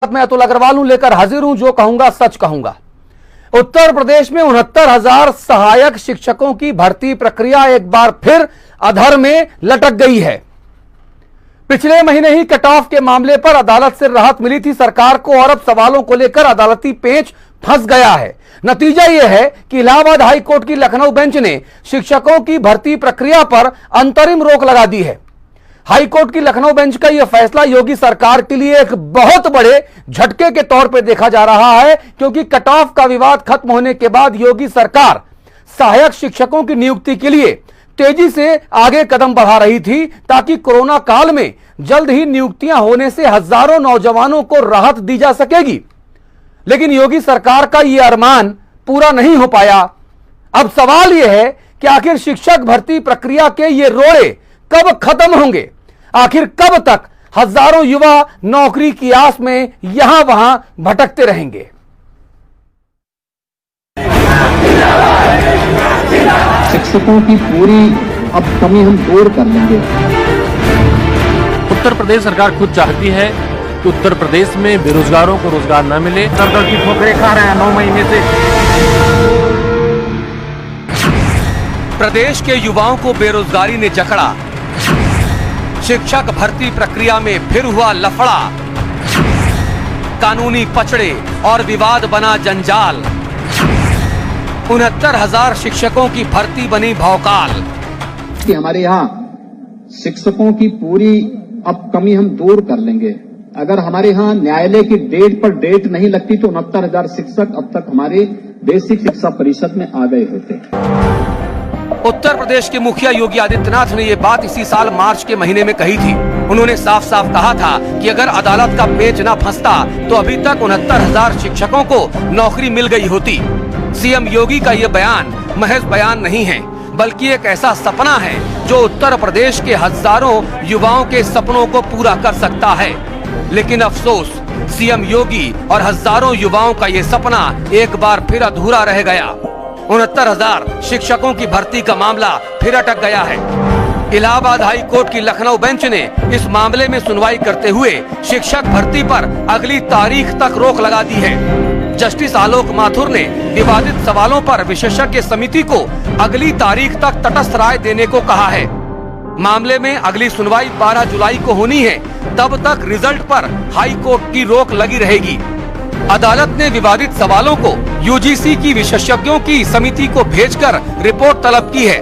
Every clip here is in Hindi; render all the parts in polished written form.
मैं अतुल अग्रवाल हूं, लेकर हाजिर हूं, जो कहूंगा सच कहूंगा। उत्तर प्रदेश में 69,000 सहायक शिक्षकों की भर्ती प्रक्रिया एक बार फिर अधर में लटक गई है। पिछले महीने ही कट ऑफ के मामले पर अदालत से राहत मिली थी सरकार को, और अब सवालों को लेकर अदालती पेंच फंस गया है। नतीजा यह है कि इलाहाबाद हाई कोर्ट की लखनऊ बेंच ने शिक्षकों की भर्ती प्रक्रिया पर अंतरिम रोक लगा दी है। हाई कोर्ट की लखनऊ बेंच का यह फैसला योगी सरकार के लिए एक बहुत बड़े झटके के तौर पर देखा जा रहा है, क्योंकि कट ऑफ का विवाद खत्म होने के बाद योगी सरकार सहायक शिक्षकों की नियुक्ति के लिए तेजी से आगे कदम बढ़ा रही थी, ताकि कोरोना काल में जल्द ही नियुक्तियां होने से हजारों नौजवानों को राहत दी जा सकेगी। लेकिन योगी सरकार का यह अरमान पूरा नहीं हो पाया। अब सवाल यह है कि आखिर शिक्षक भर्ती प्रक्रिया के ये रोड़े कब खत्म होंगे? आखिर कब तक हजारों युवा नौकरी की आस में यहां वहां भटकते रहेंगे? शिक्षकों की पूरी अब कमी हम दूर कर लेंगे। उत्तर प्रदेश सरकार खुद चाहती है कि उत्तर प्रदेश में बेरोजगारों को रोजगार न मिले। सरकार की ठोकरें खा रहे हैं 9 महीने से। प्रदेश के युवाओं को बेरोजगारी ने जकड़ा, शिक्षक भर्ती प्रक्रिया में फिर हुआ लफड़ा, कानूनी पचड़े और विवाद बना जंजाल, 69,000 शिक्षकों की भर्ती बनी भौकाल। कि हमारे यहाँ शिक्षकों की पूरी अब कमी हम दूर कर लेंगे। अगर हमारे यहाँ न्यायालय की डेट पर डेट नहीं लगती तो 69,000 शिक्षक अब तक हमारे बेसिक शिक्षा परिषद में आ गए होते। उत्तर प्रदेश के मुखिया योगी आदित्यनाथ ने ये बात इसी साल मार्च के महीने में कही थी। उन्होंने साफ साफ कहा था कि अगर अदालत का पेच न फंसता तो अभी तक 69,000 शिक्षकों को नौकरी मिल गई होती। सीएम योगी का ये बयान महज बयान नहीं है, बल्कि एक ऐसा सपना है जो उत्तर प्रदेश के हजारों युवाओं के सपनों को पूरा कर सकता है। लेकिन अफसोस, सीएम योगी और हजारों युवाओं का ये सपना एक बार फिर अधूरा रह गया। 69,000 शिक्षकों की भर्ती का मामला फिर अटक गया है। इलाहाबाद हाई कोर्ट की लखनऊ बेंच ने इस मामले में सुनवाई करते हुए शिक्षक भर्ती पर अगली तारीख तक रोक लगा दी है। जस्टिस आलोक माथुर ने विवादित सवालों पर विशेषज्ञ समिति को अगली तारीख तक तटस्थ राय देने को कहा है। मामले में अगली सुनवाई 12 जुलाई को होनी है। तब तक रिजल्ट पर हाई कोर्ट की रोक लगी रहेगी। अदालत ने विवादित सवालों को यूजीसी की विशेषज्ञों की समिति को भेजकर रिपोर्ट तलब की है।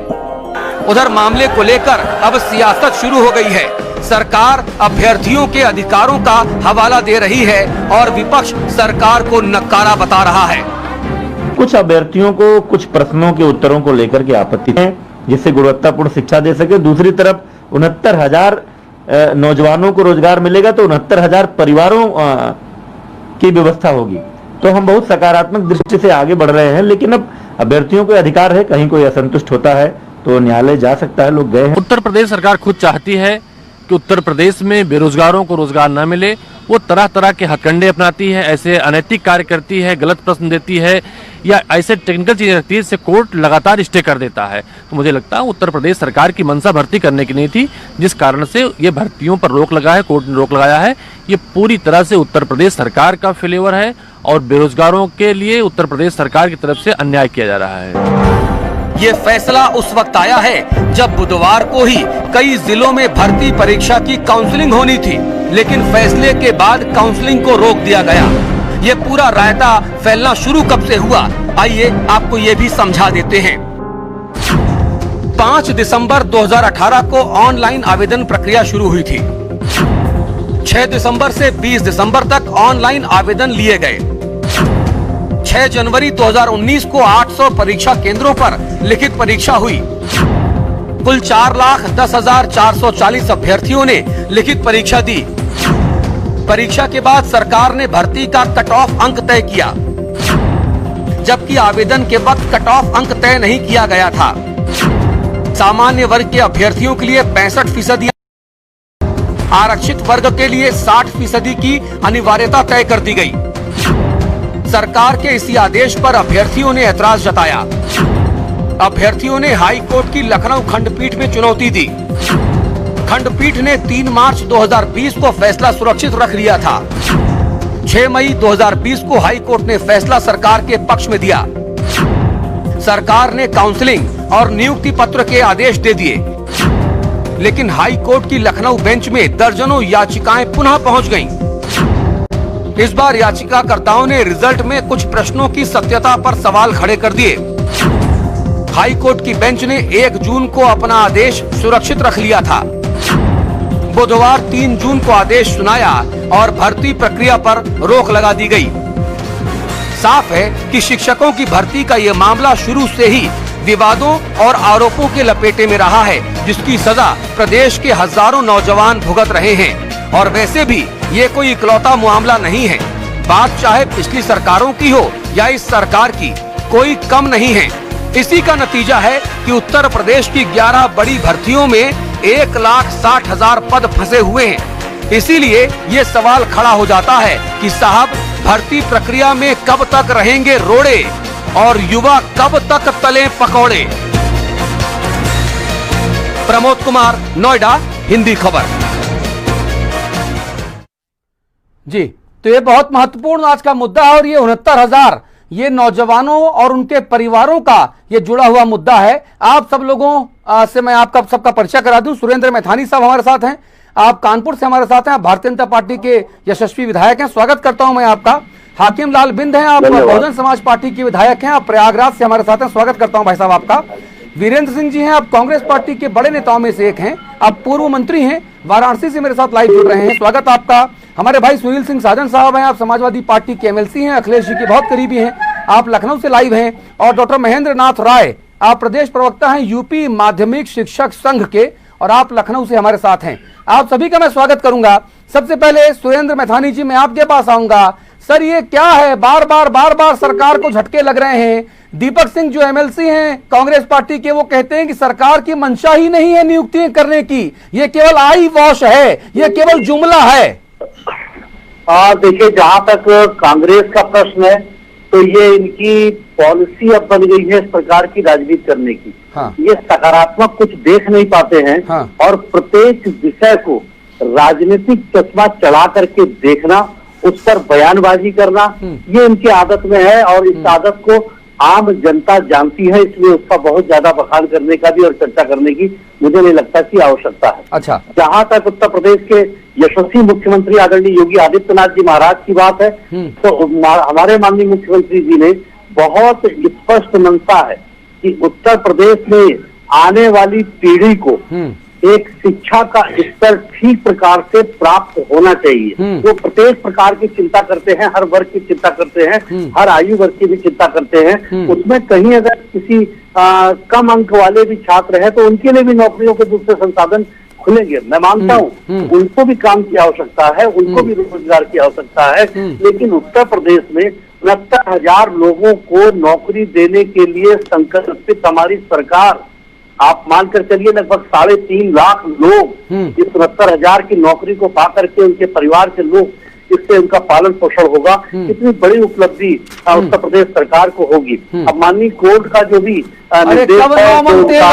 उधर मामले को लेकर अब सियासत शुरू हो गई है। सरकार अभ्यर्थियों के अधिकारों का हवाला दे रही है और विपक्ष सरकार को नकारा बता रहा है। कुछ अभ्यर्थियों को कुछ प्रश्नों के उत्तरों को लेकर के आपत्ति है, जिससे गुणवत्तापूर्ण शिक्षा दे सके। दूसरी तरफ 69,000 नौजवानों को रोजगार मिलेगा तो 69,000 परिवारों की व्यवस्था होगी। तो हम बहुत सकारात्मक दृष्टि से आगे बढ़ रहे हैं। लेकिन अब अभ्यर्थियों को अधिकार है, कहीं कोई असंतुष्ट होता है तो न्यायालय जा सकता है। लोग गए हैं। उत्तर प्रदेश सरकार खुद चाहती है कि उत्तर प्रदेश में बेरोजगारों को रोजगार न मिले। वो तरह तरह के हथकंडे अपनाती है, ऐसे अनैतिक कार्य करती है, गलत प्रश्न देती है या ऐसे टेक्निकल चीजें रखती है जिससे कोर्ट लगातार स्टे कर देता है। तो मुझे लगता है उत्तर प्रदेश सरकार की मंशा भर्ती करने की नहीं थी, जिस कारण से ये भर्तियों पर रोक लगा है, कोर्ट ने रोक लगाया है। ये पूरी तरह से उत्तर प्रदेश सरकार का फेलिवर है और बेरोजगारों के लिए उत्तर प्रदेश सरकार की तरफ से अन्याय किया जा रहा है। ये फैसला उस वक्त आया है जब बुधवार को ही कई जिलों में भर्ती परीक्षा की काउंसलिंग होनी थी, लेकिन फैसले के बाद काउंसलिंग को रोक दिया गया। ये पूरा रायता फैलना शुरू कब से हुआ, आइए आपको ये भी समझा देते हैं। 5 दिसंबर 2018 को ऑनलाइन आवेदन प्रक्रिया शुरू हुई थी। 6 दिसंबर से 20 दिसंबर तक ऑनलाइन आवेदन लिए गए। 6 जनवरी 2019 को 800 परीक्षा केंद्रों पर लिखित परीक्षा हुई। कुल 4,10,440 अभ्यर्थियों ने लिखित परीक्षा दी। परीक्षा के बाद सरकार ने भर्ती का कट ऑफ अंक तय किया, जबकि आवेदन के वक्त कट ऑफ अंक तय नहीं किया गया था। सामान्य वर्ग के अभ्यर्थियों के लिए 65%, आरक्षित वर्ग के लिए 60% की अनिवार्यता तय कर दी गई। सरकार के इसी आदेश पर अभ्यर्थियों ने ऐतराज जताया। अभ्यर्थियों ने हाई कोर्ट की लखनऊ खंडपीठ में चुनौती दी। खंडपीठ ने 3 मार्च 2020 को फैसला सुरक्षित रख लिया था। 6 मई 2020 को हाई कोर्ट ने फैसला सरकार के पक्ष में दिया। सरकार ने काउंसलिंग और नियुक्ति पत्र के आदेश दे दिए, लेकिन हाई कोर्ट की लखनऊ बेंच में दर्जनों याचिकाएं पुनः पहुंच गईं। इस बार याचिकाकर्ताओं ने रिजल्ट में कुछ प्रश्नों की सत्यता पर सवाल खड़े कर दिए। हाई कोर्ट की बेंच ने 1 जून को अपना आदेश सुरक्षित रख लिया था। बुधवार 3 जून को आदेश सुनाया और भर्ती प्रक्रिया पर रोक लगा दी गई। साफ है कि शिक्षकों की भर्ती का ये मामला शुरू से ही विवादों और आरोपों के लपेटे में रहा है, जिसकी सजा प्रदेश के हजारों नौजवान भुगत रहे हैं। और वैसे भी ये कोई इकलौता मामला नहीं है। बात चाहे पिछली सरकारों की हो या इस सरकार की, कोई कम नहीं है। इसी का नतीजा है कि उत्तर प्रदेश की 11 बड़ी भर्तियों में 1,60,000 पद फंसे हुए हैं। इसीलिए ये सवाल खड़ा हो जाता है कि साहब, भर्ती प्रक्रिया में कब तक रहेंगे रोड़े और युवा कब तक तले पकौड़े। प्रमोद कुमार, नोएडा, हिंदी खबर। जी, तो ये बहुत महत्वपूर्ण आज का मुद्दा है और ये 69,000 ये नौजवानों और उनके परिवारों का ये जुड़ा हुआ मुद्दा है। आप सब लोगों से मैं आपका सबका परिचय करा दूं। सुरेंद्र मैथानी साहब हमारे साथ हैं, आप कानपुर से हमारे साथ हैं, आप भारतीय जनता पार्टी के यशस्वी विधायक हैं, स्वागत करता हूं मैं आपका। हाकिम लाल बिंद हैं, आप बहुजन समाज पार्टी के विधायक हैं, आप प्रयागराज से हमारे साथ हैं, स्वागत करता हूं भाई साहब आपका। वीरेंद्र सिंह जी हैं, आप कांग्रेस पार्टी के बड़े नेताओं में से एक हैं, आप पूर्व मंत्री हैं, वाराणसी से मेरे साथ लाइव जुड़ रहे हैं, स्वागत आपका। हमारे भाई सुनील सिंह साजन साहब हैं, आप समाजवादी पार्टी के एमएलसी हैं, अखिलेश जी के बहुत करीबी हैं, आप लखनऊ से लाइव हैं। और डॉक्टर महेंद्र नाथ राय, आप प्रदेश प्रवक्ता हैं यूपी माध्यमिक शिक्षक संघ के, और आप लखनऊ से हमारे साथ हैं। आप सभी का मैं स्वागत करूंगा। सबसे पहले सुरेंद्र मैथानी जी, मैं आपके पास आऊंगा। सर, ये क्या है, बार बार सरकार को झटके लग रहे हैं। दीपक सिंह जो एमएलसी हैं कांग्रेस पार्टी के, वो कहते हैं कि सरकार की मंशा ही नहीं है नियुक्ति करने की, ये केवल आई वॉश है, ये केवल जुमला है। देखिए, जहां तक कांग्रेस का प्रश्न है तो ये इनकी पॉलिसी अब बन गई है सरकार की राजनीति करने की। हाँ। ये सकारात्मक कुछ देख नहीं पाते हैं। हाँ। और प्रत्येक विषय को राजनीतिक चश्मा चढ़ा करके देखना, उस पर बयानबाजी करना, ये इनकी आदत में है। और इस आदत को आम जनता जानती है, इसलिए उसका बहुत ज्यादा बखान करने का भी और चर्चा करने की मुझे नहीं लगता कि आवश्यकता है। अच्छा, जहां तक उत्तर प्रदेश के यशस्वी मुख्यमंत्री आदरणीय योगी आदित्यनाथ जी महाराज की बात है, तो हमारे माननीय मुख्यमंत्री जी ने बहुत स्पष्ट मंशा है कि उत्तर प्रदेश में आने वाली पीढ़ी को एक शिक्षा का स्तर ठीक प्रकार से प्राप्त होना चाहिए। वो प्रत्येक प्रकार की चिंता करते हैं, हर वर्ग की चिंता करते हैं, हर आयु वर्ग की भी चिंता करते हैं। उसमें कहीं अगर किसी कम अंक वाले भी छात्र हैं तो उनके लिए भी नौकरियों के दूसरे संसाधन खुलेंगे। मैं मानता हूँ उनको भी काम की आवश्यकता है, उनको भी रोजगार की आवश्यकता है, लेकिन उत्तर प्रदेश में 69,000 लोगों को नौकरी देने के लिए संकल्पित हमारी सरकार, आप मानकर चलिए लगभग 3.5 लाख लोग इस 69,000 की नौकरी को पा करके उनके परिवार के लोग, इससे उनका पालन पोषण होगा। कितनी बड़ी उपलब्धि उत्तर प्रदेश सरकार को होगी। अब माननीय कोर्ट का जो भी कब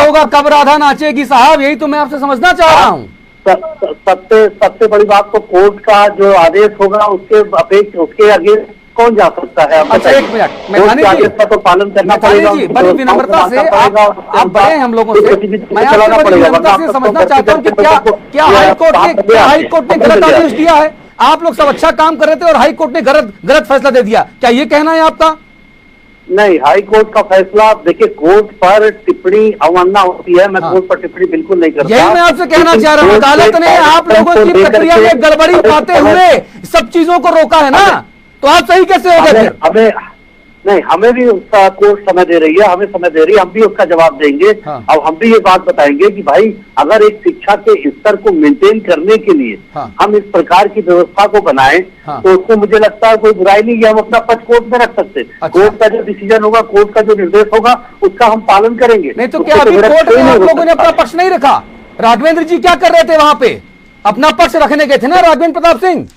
होगा, कब राधा नाचेगी साहब, यही तो मैं आपसे समझना चाह रहा हूँ। सबसे बड़ी बात तो कोर्ट का जो आदेश होगा उसके आगे कौन जा सकता है। अच्छा, एक मिनट, मैथानी जी का तो पालन करना पड़ेगा। बड़ी विनम्रता से, आप बड़े हैं हम लोगों से, मैं आपसे बड़ी विनम्रता से समझना चाहता हूँ कि क्या हाई कोर्ट ने गलत आदेश दिया है? आप लोग सब अच्छा काम कर रहे थे और हाई कोर्ट ने गलत फैसला दे दिया, क्या ये कहना है आपका? नहीं, हाई कोर्ट का फैसला, देखिए कोर्ट पर टिप्पणी अवमानना होती है। मैं कोर्ट पर टिप्पणी बिल्कुल नहीं करता। यही मैं आपसे कहना चाह रूँ, अदालत ने आप लोगों की प्रक्रिया में गड़बड़ी पाते हुए सब चीजों को रोका है ना, तो आप सही कैसे हो गए? हमें भी उसका कोर्ट समय दे रही है, हमें समय दे रही है, हम भी उसका जवाब देंगे। अब हम भी ये बात बताएंगे कि भाई अगर एक शिक्षा के स्तर को मेंटेन करने के लिए हम इस प्रकार की व्यवस्था को बनाएं तो उसको मुझे लगता है कोई बुराई नहीं है, हम अपना पक्ष कोर्ट में रख सकते। कोर्ट का जो डिसीजन होगा, कोर्ट का जो निर्देश होगा, उसका हम पालन करेंगे। नहीं तो क्या अभी कोर्ट में आप लोगों ने अपना पक्ष नहीं रखा? राघवेंद्र जी क्या कर रहे थे वहां पे? अपना पक्ष रखने गए थे ना राघवेंद्र प्रताप सिंह?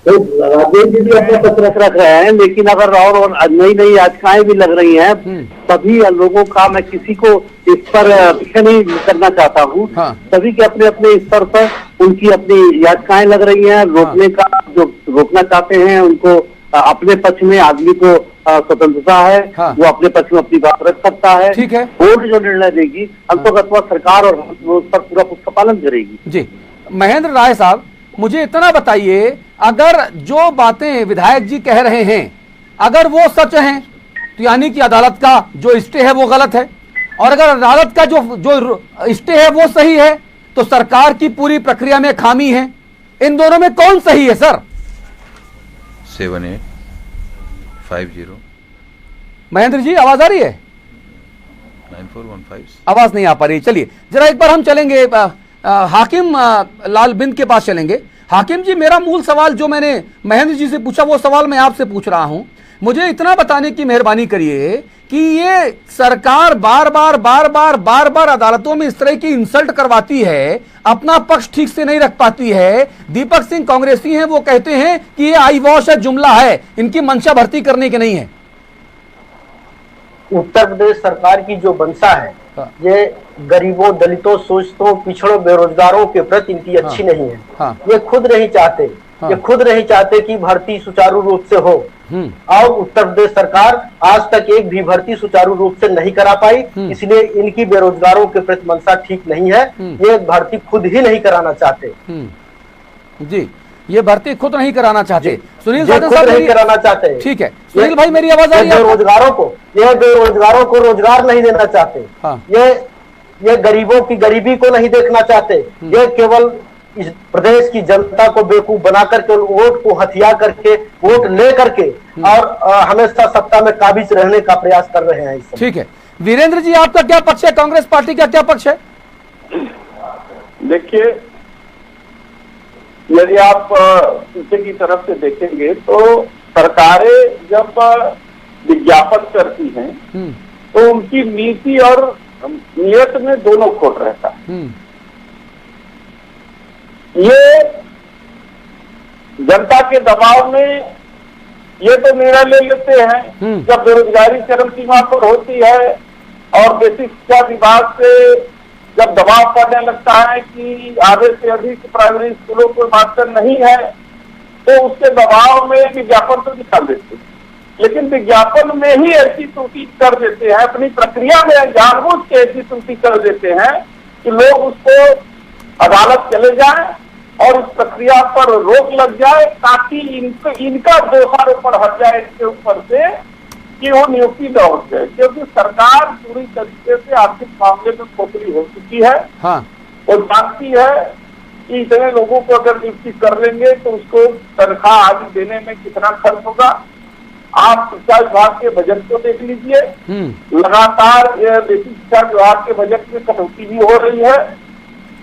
तो राजेश जी भी अपना पक्ष रख रहे हैं, लेकिन अगर और नई नई याचिकाएं भी लग रही हैं, सभी लोगों का, मैं किसी को इस पर पीछे नहीं करना चाहता हूँ, सभी के अपने अपने स्तर पर उनकी अपनी याचिकाएं लग रही हैं। रोकने का, जो रोकना चाहते हैं उनको अपने पक्ष में, आदमी को स्वतंत्रता है, वो अपने पक्ष में अपनी बात रख सकता है। ठीक है, कोर्ट जो निर्णय देगी अंततः सरकार और उस पर पूरा उसका पालन करेगी। जी महेंद्र राय साहब, मुझे इतना बताइए, अगर जो बातें विधायक जी कह रहे हैं अगर वो सच हैं तो यानी कि अदालत का जो स्टे है वो गलत है, और अगर अदालत का जो स्टे है वो सही है तो सरकार की पूरी प्रक्रिया में खामी है। इन दोनों में कौन सही है सर? 7850 महेंद्र जी आवाज आ रही है? 9415 आवाज नहीं आ पा रही। चलिए जरा एक बार हम चलेंगे हाकिम लाल बिंद के पास चलेंगे। हाकिम जी, मेरा मूल सवाल जो मैंने महेंद्र जी से पूछा वो सवाल मैं आपसे पूछ रहा हूं। मुझे इतना बताने की मेहरबानी करिए कि ये सरकार बार बार अदालतों में इस तरह की इंसल्ट करवाती है, अपना पक्ष ठीक से नहीं रख पाती है। दीपक सिंह कांग्रेसी हैं, वो कहते हैं कि ये आई वॉश है, जुमला है, इनकी मंशा भर्ती करने की नहीं है। उत्तर प्रदेश सरकार की जो मंशा है ये गरीबों, दलितों, शोषितों, पिछड़ों, बेरोजगारों के प्रति इनकी अच्छी नहीं है। ये खुद नहीं चाहते, ये खुद नहीं चाहते कि भर्ती सुचारू रूप से हो, और उत्तर प्रदेश सरकार आज तक एक भी भर्ती सुचारू रूप से नहीं करा पाई। इसलिए इनकी बेरोजगारों के प्रति मंशा ठीक नहीं है। ये भर्ती खुद ही नहीं कराना चाहते। जी, ये भर्ती खुद नहीं कराना चाहते। सुनील साहब नहीं कराना चाहते। ठीक है सुनील भाई, मेरी आवाज आ रही है? बेरोजगारों को रोजगार नहीं देना चाहते। ये गरीबों की गरीबी को नहीं देखना चाहते। ये केवल इस प्रदेश की जनता को बेवकूफ बना करके, वोट को हथियार करके, वोट ले करके और हमेशा सत्ता में काबिज रहने का प्रयास कर रहे हैं। ठीक है वीरेंद्र जी, आपका क्या पक्ष है? कांग्रेस पार्टी का क्या पक्ष है? देखिए, यदि आप पीछे की तरफ से देखेंगे तो सरकारें जब विज्ञापन करती हैं तो उनकी नीति और नियत में दोनों खोट रहता है। ये जनता के दबाव में ये तो निर्णय ले लेते हैं जब बेरोजगारी चरम सीमा पर होती है और बेसिक शिक्षा विभाग से जब दबाव पड़ने लगता है कि आधे से अधिक प्राइमरी स्कूलों को मास्टर नहीं है, तो उसके दबाव में विज्ञापन तो निकाल देते हैं, लेकिन विज्ञापन में ही ऐसी त्रुटि कर देते हैं, अपनी प्रक्रिया में जानबूझ के ऐसी त्रुटि कर देते हैं कि लोग उसको अदालत चले जाएं और इस प्रक्रिया पर रोक लग जाए, ताकि इनका दोषारोपण हट जाए इसके ऊपर से कि वो नियुक्ति न हो जाए। क्योंकि सरकार पूरी तरीके से आर्थिक मामले में खोखली हो चुकी है। वो जानती है कि इतने लोगों को अगर नियुक्ति कर लेंगे तो उसको तनख्वाह आदि देने में कितना खर्च होगा। आप शिक्षा विभाग के बजट को देख लीजिए, लगातार बेसिक शिक्षा विभाग के बजट में कटौती भी हो रही है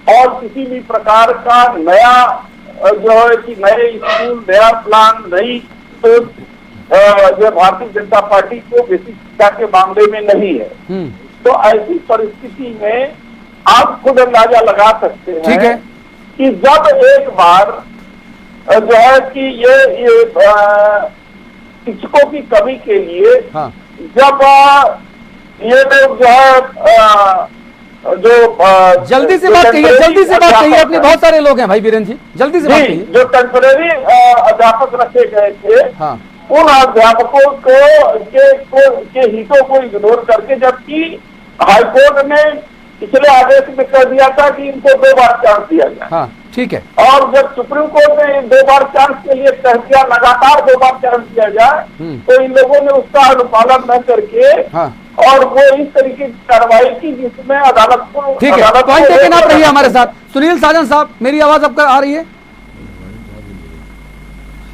और किसी भी प्रकार का नया जो है कि नए स्कूल, नया प्लान, नई सोच जो भारतीय जनता पार्टी को बेसिक शिक्षा के मामले में नहीं है। तो ऐसी परिस्थिति में आप खुद अंदाजा लगा सकते हैं कि जब एक बार जो है कि ये शिक्षकों की कमी के लिए जब ये लोग जो है जल्दी से बात कहिए, जल्दी से बात कहिए, अपने बहुत सारे लोग हैं भाई वीरेंद्र जी, जल्दी से बात कहिए। जो टेम्परेरी अध्यापक रखे गए थे उन अध्यापकों के हितों को इग्नोर करके, जबकि हाईकोर्ट ने पिछले आदेश में कह दिया था कि इनको 2 बार चांस दिया जाए। ठीक है, और जब सुप्रीम कोर्ट ने 2 बार चांस के लिए कह दिया, लगातार 2 बार चांस दिया जाए, तो इन लोगों ने उसका अनुपालन न करके और वो इस तरीके की कार्रवाई की जिसमें अदालत को। ठीक है, पॉइंट टेकन आप रहिए हमारे साथ। सुनील साजन साहब, मेरी आवाज आपका आ रही है?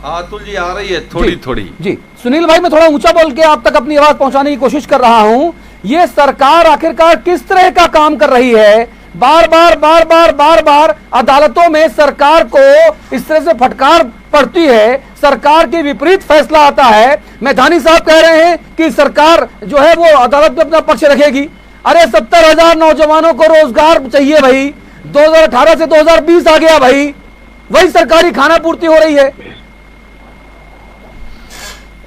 हाँ अतुल जी, आ रही है थोड़ी थोड़ी। जी सुनील भाई, मैं थोड़ा ऊंचा बोल के आप तक अपनी आवाज पहुंचाने की कोशिश कर रहा हूं। ये सरकार आखिरकार किस तरह का काम कर रही है? बार बार अदालतों में सरकार को इस तरह से फटकार पड़ती है, सरकार के विपरीत फैसला आता है। मैदानी साहब कह रहे हैं कि सरकार जो है वो अदालत में अपना पक्ष रखेगी। अरे 70,000 नौजवानों को रोजगार चाहिए भाई, 2018 से 2020 आ गया भाई, वही सरकारी खाना पूर्ति हो रही है।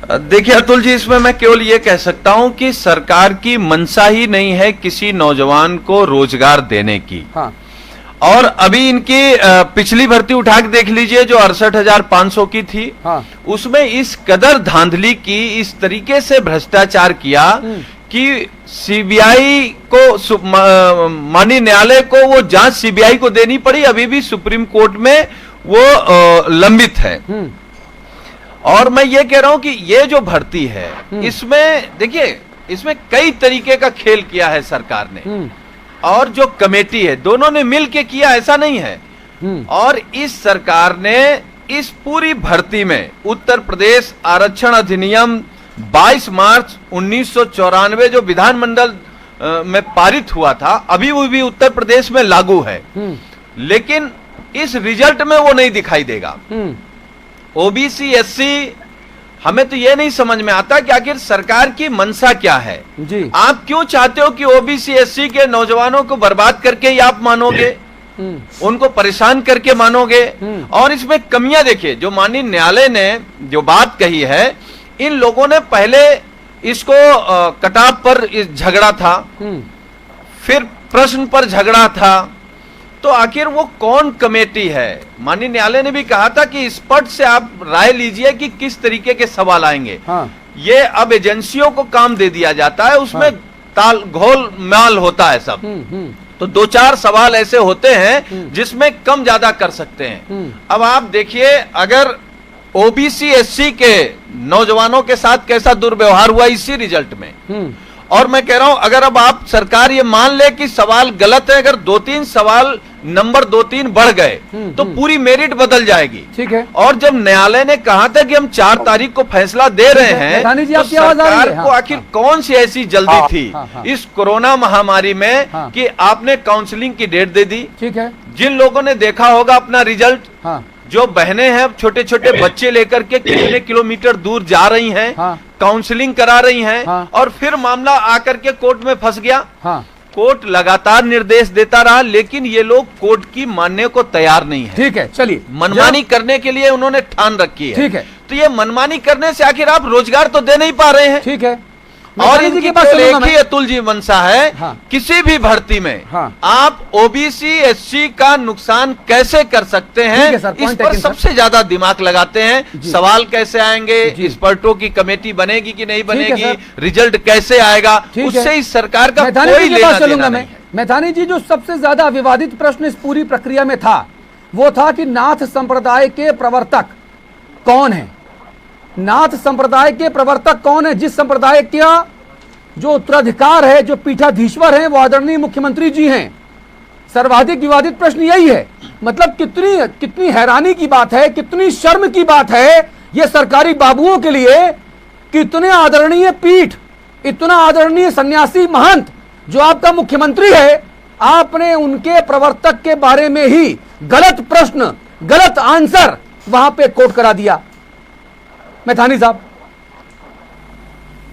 देखिए अतुल जी, इसमें मैं केवल ये कह सकता हूं कि सरकार की मंशा ही नहीं है किसी नौजवान को रोजगार देने की। हाँ। और अभी इनकी पिछली भर्ती उठा के देख लीजिए जो 68,500 की थी। हाँ। उसमें इस कदर धांधली की, इस तरीके से भ्रष्टाचार किया कि सीबीआई को, माननीय न्यायालय को वो जांच सीबीआई को देनी पड़ी, अभी भी सुप्रीम कोर्ट में वो लंबित है। और मैं ये कह रहा हूं कि ये जो भर्ती है इसमें देखिए, इसमें कई तरीके का खेल किया है सरकार ने, और जो कमेटी है दोनों ने मिल के किया, ऐसा नहीं है। और इस सरकार ने इस पूरी भर्ती में उत्तर प्रदेश आरक्षण अधिनियम 22 मार्च 1994 जो विधानमंडल में पारित हुआ था, अभी वो भी उत्तर प्रदेश में लागू है, लेकिन इस रिजल्ट में वो नहीं दिखाई देगा। ओबीसी एससी, हमें तो ये नहीं समझ में आता कि आखिर सरकार की मंशा क्या है जी। आप क्यों चाहते हो कि ओबीसी एससी के नौजवानों को बर्बाद करके ही आप मानोगे, उनको परेशान करके मानोगे? और इसमें कमियां देखिए, जो माननीय न्यायालय ने जो बात कही है, इन लोगों ने पहले इसको कटाव पर झगड़ा था, फिर प्रश्न पर झगड़ा था, तो आखिर वो कौन कमेटी है? माननीय न्यायालय ने भी कहा था कि स्पष्ट से आप राय लीजिए कि किस तरीके के सवाल आएंगे। हाँ। ये अब एजेंसियों को काम दे दिया जाता है, उसमें ताल घोल माल होता है सब। तो 2-4 सवाल ऐसे होते हैं जिसमें कम ज्यादा कर सकते हैं। अब आप देखिए, अगर ओबीसी एससी के नौजवानों के साथ कैसा दुर्व्यवहार हुआ इसी रिजल्ट में, और मैं कह रहा हूं अगर अब आप सरकार ये मान ले कि सवाल गलत है, अगर 2-3 सवाल नंबर 2-3 बढ़ गए तो पूरी मेरिट बदल जाएगी। ठीक है। और जब न्यायालय ने कहा था कि हम 4 तारीख को फैसला दे रहे हैं, तो सरकार को आखिर कौन सी ऐसी जल्दी थी इस कोरोना महामारी में कि आपने काउंसलिंग की डेट दे दी? ठीक है। जिन लोगों ने देखा होगा अपना रिजल्ट, जो बहनें हैं छोटे छोटे बच्चे लेकर के कितने किलोमीटर दूर जा रही हैं, काउंसलिंग करा रही हैं, और फिर मामला आकर के कोर्ट में फंस गया। कोर्ट लगातार निर्देश देता रहा, लेकिन ये लोग कोर्ट की मानने को तैयार नहीं है। ठीक है, चलिए, मनमानी करने के लिए उन्होंने ठान रखी है। ठीक है। तो ये मनमानी करने से आखिर आप रोजगार तो दे नहीं पा रहे हैं। ठीक है। और इनकी केवल एक ही अतुल जी मंशा है, किसी भी भर्ती में आप ओबीसी एससी का नुकसान कैसे कर सकते हैं, इस पर सबसे ज्यादा दिमाग लगाते हैं। सवाल कैसे आएंगे, एक्सपर्टों की कमेटी बनेगी कि नहीं बनेगी, रिजल्ट कैसे आएगा, उससे इस सरकार का कोई लेना देना नहीं है। मैथानी जी, जो सबसे ज्यादा विवादित प्रश्न इस पूरी प्रक्रिया में था, वो था कि नाथ संप्रदाय के प्रवर्तक कौन है? नाथ संप्रदाय के प्रवर्तक कौन है? जिस संप्रदाय का जो उत्तराधिकार है, जो पीठाधीश्वर हैं, वो आदरणीय मुख्यमंत्री जी हैं। सर्वाधिक विवादित प्रश्न यही है। मतलब कितनी हैरानी की बात है, कितनी शर्म की बात है ये सरकारी बाबुओं के लिए, कितने आदरणीय पीठ, इतना आदरणीय सन्यासी महंत जो आपका मुख्यमंत्री है, आपने उनके प्रवर्तक के बारे में ही गलत प्रश्न, गलत आंसर वहां पे कोट करा दिया। मैथानी साहब,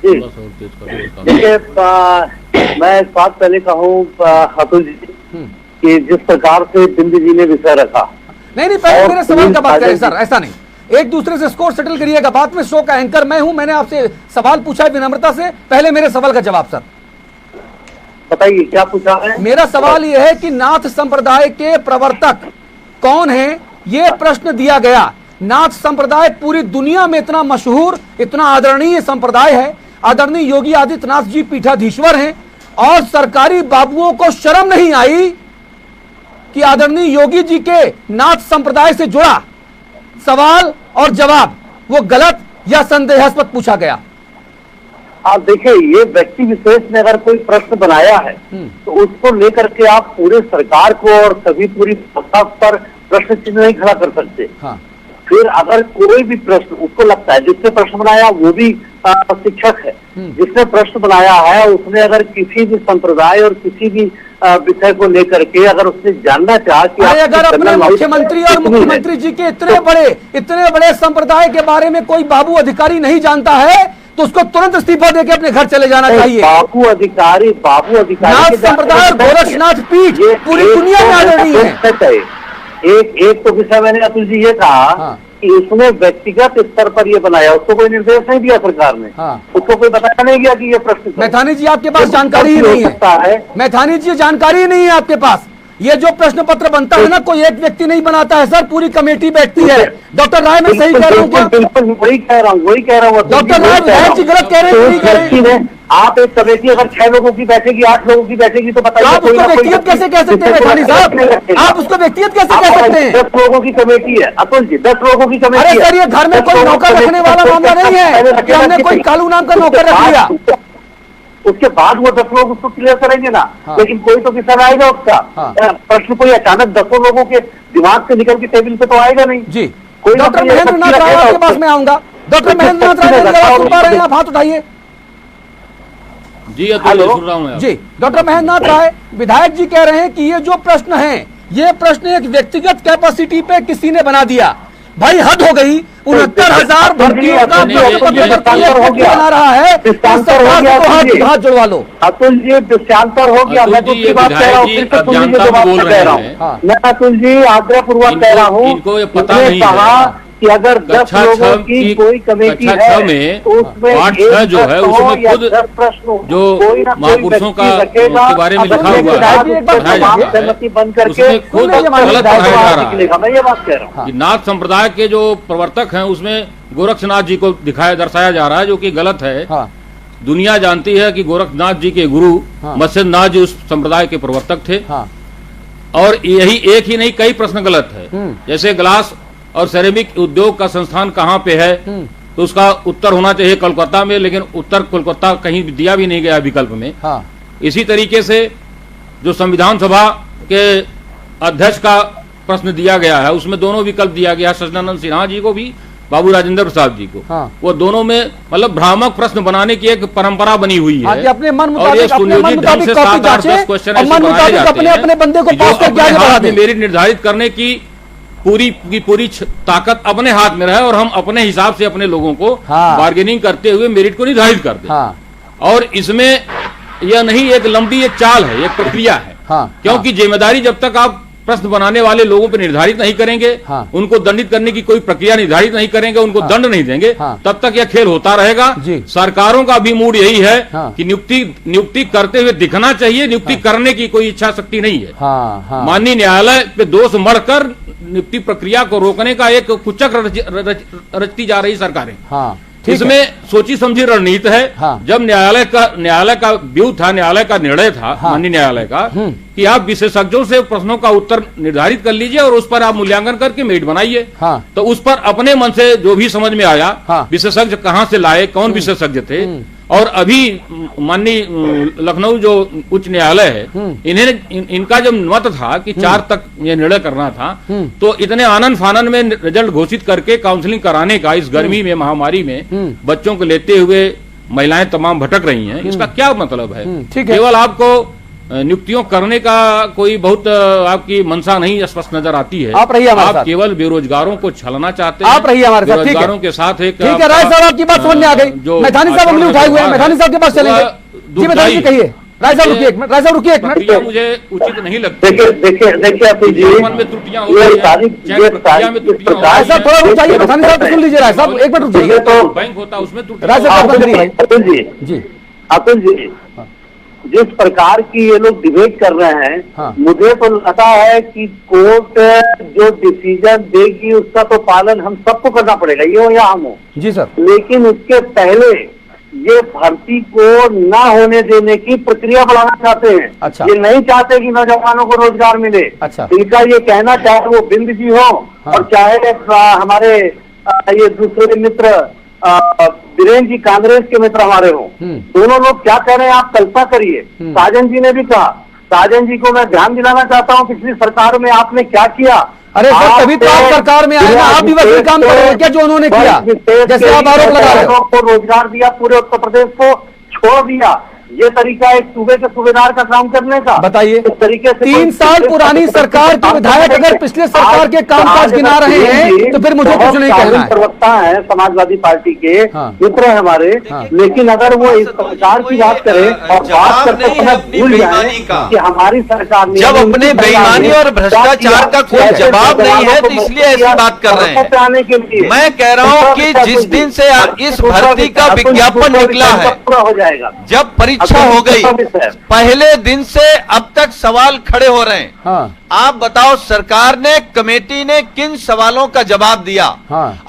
देखिए, मैं इस बात पहले कहूँ अतुल जी कि जिस प्रकार से बिंदु जी ने विषय रखा, नहीं पहले मेरे सवाल का बात करें सर, ऐसा नहीं, एक दूसरे से स्कोर सेटल करिएगा। बाद में शो का एंकर मैं हूं, मैंने आपसे सवाल पूछा है विनम्रता से, पहले मेरे सवाल का जवाब सर बताइए क्या पूछा है। मेरा सवाल यह है कि नाथ संप्रदाय के प्रवर्तक कौन है, ये प्रश्न दिया गया। नाथ संप्रदाय पूरी दुनिया में इतना मशहूर, इतना आदरणीय संप्रदाय है। आदरणीय योगी आदित्यनाथ जी पीठाधीश्वर हैं, और सरकारी बाबुओं को शर्म नहीं आई कि आदरणीय योगी जी के नाथ संप्रदाय से जुड़ा सवाल और जवाब वो गलत या संदेहास्पद पूछा गया। आप देखिए, ये व्यक्ति विशेष ने अगर कोई प्रश्न बनाया है तो उसको लेकर के आप पूरे सरकार को और सभी पूरी सत्ता पर प्रश्न चिन्ह नहीं खड़ा कर सकते। हाँ। फिर अगर कोई भी प्रश्न उसको लगता है, जिसने प्रश्न बनाया वो भी शिक्षक है, जिसने प्रश्न बनाया है उसने अगर किसी भी संप्रदाय और किसी भी विषय को लेकर के अगर उसने जानना चाहा कि अगर अपने मुख्यमंत्री और मुख्यमंत्री जी के इतने बड़े संप्रदाय के बारे में कोई बाबू अधिकारी नहीं जानता है, तो उसको तुरंत इस्तीफा देके अपने घर चले जाना चाहिए। बाबू अधिकारी नाथ संप्रदाय गोरक्षनाथ पीठ पूरी दुनिया में आदरणीय है। एक तो विषय मैंने अतुल जी ये कहा कि उसने व्यक्तिगत स्तर पर ये बनाया, उसको कोई निर्देश नहीं दिया सरकार ने। उसको कोई बताया नहीं गया कि ये प्रश्न। मैथानी जी आपके पास जानकारी ही नहीं है, मैथानी जी जानकारी ही नहीं है आपके पास। ये जो प्रश्न पत्र बनता है ना, कोई एक व्यक्ति नहीं बनाता है सर, पूरी कमेटी बैठती है। डॉक्टर राय मैं सही कह रहा हूँ क्या? बिल्कुल वही कह रहा हूँ। डॉक्टर राय गलत कह रहे हैं? आप एक कमेटी अगर 6 लोगों की बैठेगी, 8 लोगों की बैठेगी तो बताइए आप उसको व्यक्तिगत कैसे कह सकते हैं मैथानी साहब? आप उसको व्यक्तिगत कैसे कह सकते हैं? 10 लोगों की कमेटी है अतुल जी, 10 लोगों की कमेटी। अरे सर ये घर में कोई नौकर रखने वाला मामला नहीं है कि हमने कोई कालू नाम का नौकर रख लिया। उसके बाद वो 10 लोग उसको क्लियर करेंगे ना। लेकिन कोई तो किसान आएगा उसका प्रश्न, कोई अचानक 10 लोगों के दिमाग से निकल के टेबल पे तो आएगा नहीं जी। डॉक्टर महेंद्र नाथ राय आपके पास मैं आऊंगा। डॉक्टर महेंद्र नाथ राय सुन पा रहे हैं आप? हाथ उठाइए जी। सुन रहा हूं जी। डॉक्टर महेंद्र नाथ राय विधायक जी कह रहे हैं कि ये जो प्रश्न है, ये प्रश्न एक व्यक्तिगत कैपेसिटी पे किसी ने बना दिया। भाई हद हो गई, 69,000 भर्तियों का बना रहा है, हाथ जुड़वा लो। अतुल जी डिस्चांतर हो गया, मैं दूसरी बात कह रहा हूँ, फिर से सुन लीजिए जो बात मैं कह रहा हूँ। मैं अतुल जी आग्रह पूर्वक कह रहा हूँ, उसने कहा कि अगर 10 लोगों की कोई कमेटी है तो उसमें पाठ 6 जो है उसमें खुद जो महापुरुषों का उसके बारे में लिखा हुआ है, सहमति बंद करके खुद गलत पढ़ाया जा रहा है। मैं ये बात कह रहा हूँ, नाथ संप्रदाय के जो प्रवर्तक हैं उसमें गोरक्षनाथ जी को दर्शाया जा रहा है, जो कि गलत है। दुनिया जानती है कि गोरखनाथ जी के गुरु मत्स्यनाथ जी उस संप्रदाय के प्रवर्तक थे। और यही एक ही नहीं, कई प्रश्न गलत है। जैसे ग्लास और सेरेमिक उद्योग का संस्थान कहाँ पे है, तो उसका उत्तर होना चाहिए कोलकाता में, लेकिन उत्तर कोलकाता कहीं दिया भी नहीं गया विकल्प में। इसी तरीके से जो संविधान सभा के अध्यक्ष का प्रश्न दिया गया है उसमें दोनों विकल्प दिया गया, सच्चिदानंद सिन्हा जी को भी, बाबू राजेंद्र प्रसाद जी को। वो दोनों में मतलब भ्रामक प्रश्न बनाने की एक परंपरा बनी हुई है। अपने मन मुताबिक क्वेश्चन अपने बंदे को पास करके मेरिट निर्धारित करने की पूरी ताकत अपने हाथ में रहे और हम अपने हिसाब से अपने लोगों को बार्गेनिंग करते हुए मेरिट को निर्धारित कर दें। और इसमें यह नहीं एक लंबी एक चाल है, एक प्रक्रिया है। क्योंकि जिम्मेदारी जब तक आप प्रश्न बनाने वाले लोगों पर निर्धारित नहीं करेंगे, उनको दंडित करने की कोई प्रक्रिया निर्धारित नहीं करेंगे, उनको दंड नहीं देंगे, तब तक यह खेल होता रहेगा। सरकारों का भी मूड यही है कि नियुक्ति करते हुए दिखना चाहिए, नियुक्ति करने की कोई इच्छा शक्ति नहीं है। माननीय न्यायालय पे दोष मढ़कर नियुक्ति प्रक्रिया को रोकने का एक कुचक्र रचती जा रही सरकारें। इसमें सोची समझी रणनीति है। जब न्यायालय का व्यू था, न्यायालय का निर्णय था, माननीय न्यायालय का, कि आप विशेषज्ञों से प्रश्नों का उत्तर निर्धारित कर लीजिए और उस पर आप मूल्यांकन करके मेरिट बनाइए। तो उस पर अपने मन से जो भी समझ में आया, विशेषज्ञ कहाँ से लाए, कौन विशेषज्ञ थे। और अभी माननीय लखनऊ जो उच्च न्यायालय है, इनका जब मत था कि 4 तक ये निर्णय करना था, तो इतने आनंद फानन में रिजल्ट घोषित करके काउंसलिंग कराने का, इस गर्मी में, महामारी में बच्चों को लेते हुए महिलाएं तमाम भटक रही हैं, इसका क्या मतलब है? केवल आपको नियुक्तियों करने का कोई बहुत आपकी मंशा नहीं स्पष्ट नजर आती है। आप रहिए हमारे साथ। केवल बेरोजगारों को छलना चाहते हैं। आप रहिए हमारे साथ। बेरोजगारों के साथ एक ठीक है। राय साहब आपकी बात समझ में आ गई। मैथानी साहब उंगली उठाए हुए हैं, मैथानी साहब के पास चलेंगे। जी मैथानी जी कहिए। राय साहब रुकिए एक मिनट, राय साहब रुकिए एक मिनट। मुझे उचित नहीं लगती। देखिए अतुल जी, में त्रुटियां हो रही है, राय साहब थोड़ा रुक जाइए, मैथानी साहब सुन लीजिए। राय साहब एक मिनट रुक जाइए। तो बैंक होता उसमें राय साहब अतुल जी जिस प्रकार की ये लोग डिबेट कर रहे हैं, मुझे तो लगता है कि कोर्ट जो डिसीजन देगी उसका तो पालन हम सबको करना पड़ेगा, ये हो या हम हो। जी सर। लेकिन उसके पहले ये भर्ती को ना होने देने की प्रक्रिया बढ़ाना चाहते हैं। अच्छा। ये नहीं चाहते कि नौजवानों को रोजगार मिले। अच्छा। इनका ये कहना, चाहे वो बिंद जी हो और चाहे हमारे ये दूसरे मित्र बीरेन जी कांग्रेस के मित्र हमारे हो, दोनों लोग क्या कह रहे हैं आप कल्पना करिए। साजन जी ने भी कहा, साजन जी को मैं ध्यान दिलाना चाहता हूँ पिछली सरकार में आपने क्या किया। अरे सर तभी तो आप सरकार में आए ना, आप भी वही काम कर रहे हैं क्या जो उन्होंने किया, जैसे आप आरोप लगा रहे हो। को रोजगार दिया, पूरे उत्तर प्रदेश को छोड़ दिया। ये तरीका एक सूबे के सूबेदार का काम करने का? बताइए। इस तरीके से 3 साल पुरानी सरकार के विधायक अगर पिछले सरकार के कामकाज गिना रहे हैं तो फिर मुझे कुछ नहीं कहना है। प्रवक्ता है समाजवादी पार्टी के मित्र है हमारे, लेकिन अगर वो इस सरकार की बात करें और बात करते समय भूल जाए कि हमारी सरकार ने जब अपने बेईमानी और भ्रष्टाचार का कोई जवाब नहीं है तो इसलिए ऐसी बात कर रहे हैं। आने के लिए मैं कह रहा हूँ कि जिस दिन से इस भर्ती का विज्ञापन निकला है, पूरा हो जाएगा, जब परीक्षा हो गई, पहले दिन से अब तक सवाल खड़े हो रहे हैं। आप बताओ सरकार ने, कमेटी ने किन सवालों का जवाब दिया?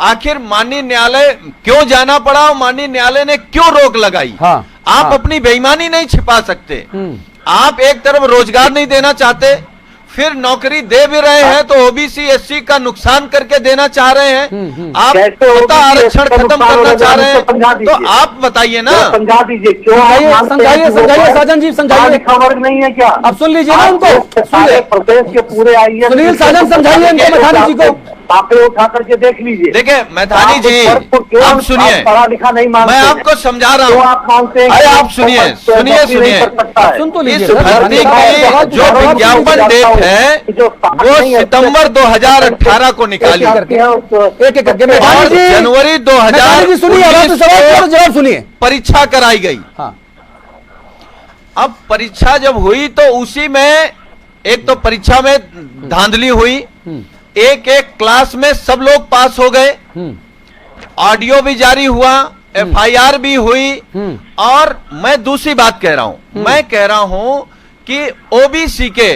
आखिर माननीय न्यायालय क्यों जाना पड़ा और माननीय न्यायालय ने क्यों रोक लगाई? आप अपनी बेईमानी नहीं छिपा सकते। आप एक तरफ रोजगार नहीं देना चाहते, फिर नौकरी दे भी रहे हैं तो ओबीसी एससी का नुकसान करके देना चाह रहे हैं। आप कोटा आरक्षण खत्म करना चाह रहे हैं, तो आप बताइए ना, समझा दीजिए क्यों। समझाइए साजन जी, समझाइए। वर्ग नहीं है क्या? अब सुन लीजिए ना उनको, प्रदेश के पूरे आइए सुनील साजन समझाइए उनको, मैथानी जी को आंकड़े उठा करके देख लीजिए। देखिए मैथानी जी, आप सुनिए, पढ़ा लिखा नहीं मानते, मैं आपको समझा रहा हूँ। आप मानते हैं? अरे आप सुनिए सुनिए सुनिए, सुन तो लीजिए। इस भर्ती की जो विज्ञापन डेट है वो सितंबर 2018 को निकाली एक एक करके और जनवरी 2019 जवाब सुनिए, परीक्षा कराई गई। अब परीक्षा जब हुई तो उसी में एक तो परीक्षा में धांधली हुई, एक एक क्लास में सब लोग पास हो गए, ऑडियो भी जारी हुआ, एफआईआर भी हुई। और मैं दूसरी बात कह रहा हूं, मैं कह रहा हूं कि ओबीसी के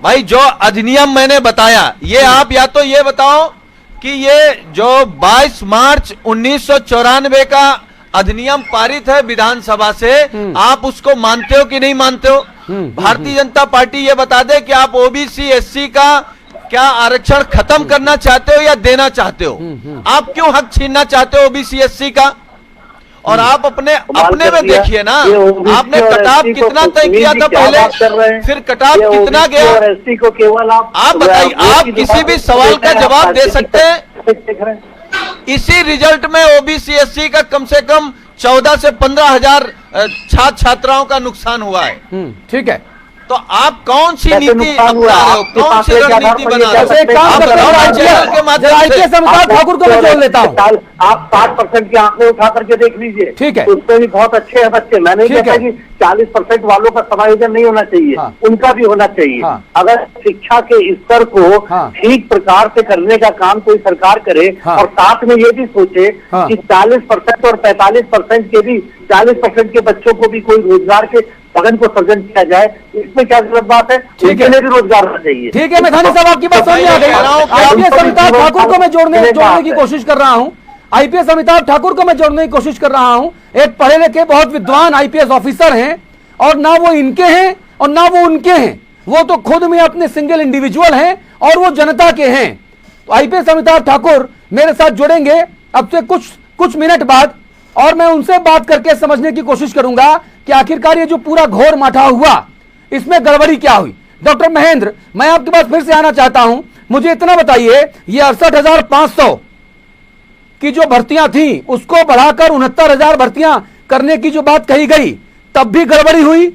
भाई जो अधिनियम मैंने बताया, ये आप या तो ये बताओ कि ये जो 22 मार्च 1994 का अधिनियम पारित है विधानसभा से, आप उसको मानते हो कि नहीं मानते हो? भारतीय जनता पार्टी ये बता दे कि आप ओबीसी एससी का क्या आरक्षण खत्म करना चाहते हो या देना चाहते हो? आप क्यों हक छीनना चाहते हो ओबीसी एससी का? और आप अपने में देखिए ना, आपने कटाव कितना तय किया था पहले, फिर कटाव कितना गया? एससी को केवल आप बताइए, आप किसी भी सवाल का जवाब दे सकते हैं। इसी रिजल्ट में ओबीसी एससी का कम से कम 14 से 15 हजार छात्र छात्राओं का नुकसान हुआ है। ठीक है, तो आप कौन सी नीति अपना रहे हो, कौन सी रणनीति बना रहे हो? आईपीएस अमिताभ ठाकुर को मैं जोड़ लेता हूँ। आप 60% के आंकड़े उठा करके देख लीजिए, ठीक है, उसमें भी बहुत अच्छे हैं बच्चे। मैंने कहता कि 40% वालों का समायोजन नहीं होना चाहिए, उनका भी होना चाहिए। अगर शिक्षा के स्तर को ठीक प्रकार से करने का काम कोई सरकार करे और साथ में ये भी सोचे कि 40% और 45% के भी 40% के बच्चों को भी कोई रोजगार के सघन को सृजन किया जाए, इसमें क्या गलत बात है? ठीक है, भी रोजगार होना चाहिए। ठीक है, मैथानी साहब आपकी बात समझ आ गई। आईपीएस अमिताभ ठाकुर को मैं जोड़ने की कोशिश कर रहा हूँ। आईपीएस अमिताभ ठाकुर को मैं जोड़ने की कोशिश कर रहा हूँ। एक पढ़े लिखे बहुत विद्वान आईपीएस ऑफिसर हैं, और ना वो इनके हैं और ना वो उनके हैं, वो तो खुद में अपने सिंगल इंडिविजुअल हैं और वो जनता के हैं। तो आईपीएस अमिताभ ठाकुर मेरे साथ जुड़ेंगे अब से कुछ मिनट बाद, और मैं उनसे बात करके समझने की कोशिश करूंगा कि आखिरकार ये जो पूरा घोर माठा हुआ, इसमें गड़बड़ी क्या हुई। डॉक्टर महेंद्र, मैं आपके पास फिर से आना चाहता हूं। मुझे इतना बताइए, ये 68,500 की जो भर्तियां थी उसको बढ़ाकर 69,000 भर्तियां करने की जो बात कही गई, तब भी गड़बड़ी हुई,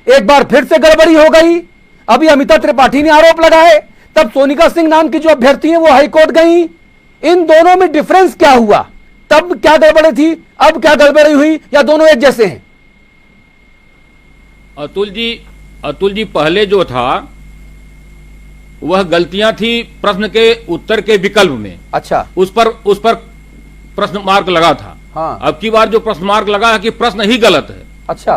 एक बार फिर से गड़बड़ी हो गई। अभी अमिता त्रिपाठी ने आरोप लगाए, तब सोनिका सिंह नाम की जो अभ्यर्थी है वो हाईकोर्ट गई। इन दोनों में डिफरेंस क्या हुआ? तब क्या गड़बड़ी थी, अब क्या गड़बड़ी हुई, या दोनों एक जैसे हैं? अतुल जी पहले जो था वह गलतियां थी प्रश्न के उत्तर के विकल्प में। अच्छा, उस पर प्रश्न मार्क लगा था। हाँ। अब की बार जो प्रश्न मार्क लगा है कि प्रश्न ही गलत है। अच्छा,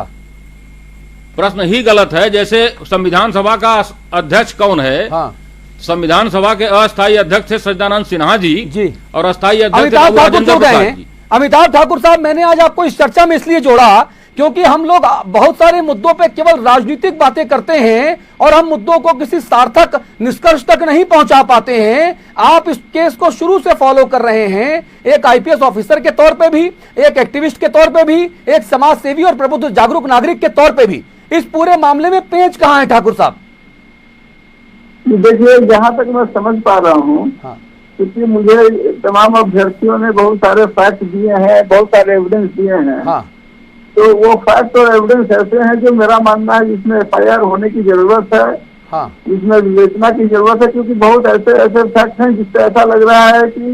प्रश्न ही गलत है। जैसे संविधान सभा का अध्यक्ष कौन है? हाँ। संविधान सभा के अस्थायी अध्यक्ष थे सच्चिदानंद सिन्हा जी, और अस्थायी अध्यक्ष अमिताभ ठाकुर क्यों गए हैं? अमिताभ ठाकुर साहब, मैंने आज आपको इस चर्चा में इसलिए जोड़ा क्योंकि हम लोग बहुत सारे मुद्दों पे केवल राजनीतिक बातें करते हैं और हम मुद्दों को किसी सार्थक निष्कर्ष तक नहीं पहुंचा पाते हैं। आप इस केस को शुरू से फॉलो कर रहे हैं, एक आईपीएस ऑफिसर के तौर पे भी, एक एक्टिविस्ट के तौर पे भी, एक समाज सेवी और प्रबुद्ध जागरूक नागरिक के तौर पे भी। इस पूरे मामले में पेंच कहां है ठाकुर साहब? देखिए, जहां तक मैं समझ पा रहा हूँ, क्योंकि मुझे तमाम अभ्यर्थियों ने बहुत सारे फैक्ट दिए हैं, बहुत सारे एविडेंस दिए हैं, तो वो फैक्ट और एविडेंस ऐसे हैं जो मेरा मानना है जिसमें FIR होने की जरूरत है, जिसमें विवेचना की जरूरत है, क्योंकि बहुत ऐसे ऐसे फैक्ट हैं जिससे ऐसा लग रहा है कि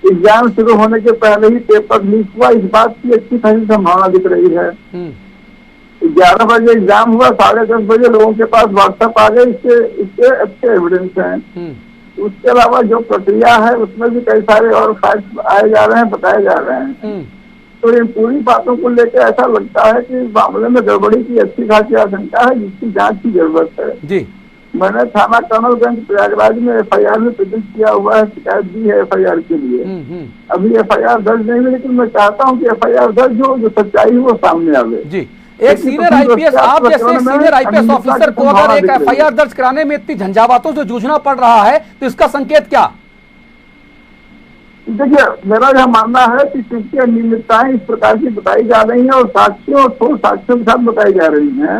एग्जाम शुरू होने के पहले ही पेपर लीक हुआ। इस बात की अच्छी खासी संभावना दिख रही है। 11 बजे एग्जाम हुआ, 10:30 बजे लोगों के पास व्हाट्सएप आ गए, इसके अच्छे एविडेंस हैं। उसके अलावा जो प्रक्रिया है उसमें भी कई सारे और फैक्ट आए जा रहे हैं, बताए जा रहे हैं। तो इन पूरी बातों को लेकर ऐसा लगता है कि मामले में गड़बड़ी की अच्छी खासी आशंका है, जिसकी जांच की जरूरत है। जी, मैंने थाना कर्नलगंज प्रयागराज में FIR में प्रेजेंट किया हुआ है, शिकायत दी है FIR के लिए। अभी FIR दर्ज नहीं हुई, लेकिन मैं चाहता हूँ कि FIR दर्ज हो, जो सच्चाई हो सामने आवे। जी, एक सीनियर IPS, आप जैसे सीनियर IPS ऑफिसर को अगर एक FIR दर्ज कराने में इतनी झंझावातों से जूझना पड़ रहा है, तो इसका संकेत क्या? देखिए, मेरा यह मानना है कि चूंकि अनियमितताएं इस प्रकार की बताई जा रही हैं और साक्ष्यों और ठोस साक्ष्यों के साथ बताई जा रही हैं,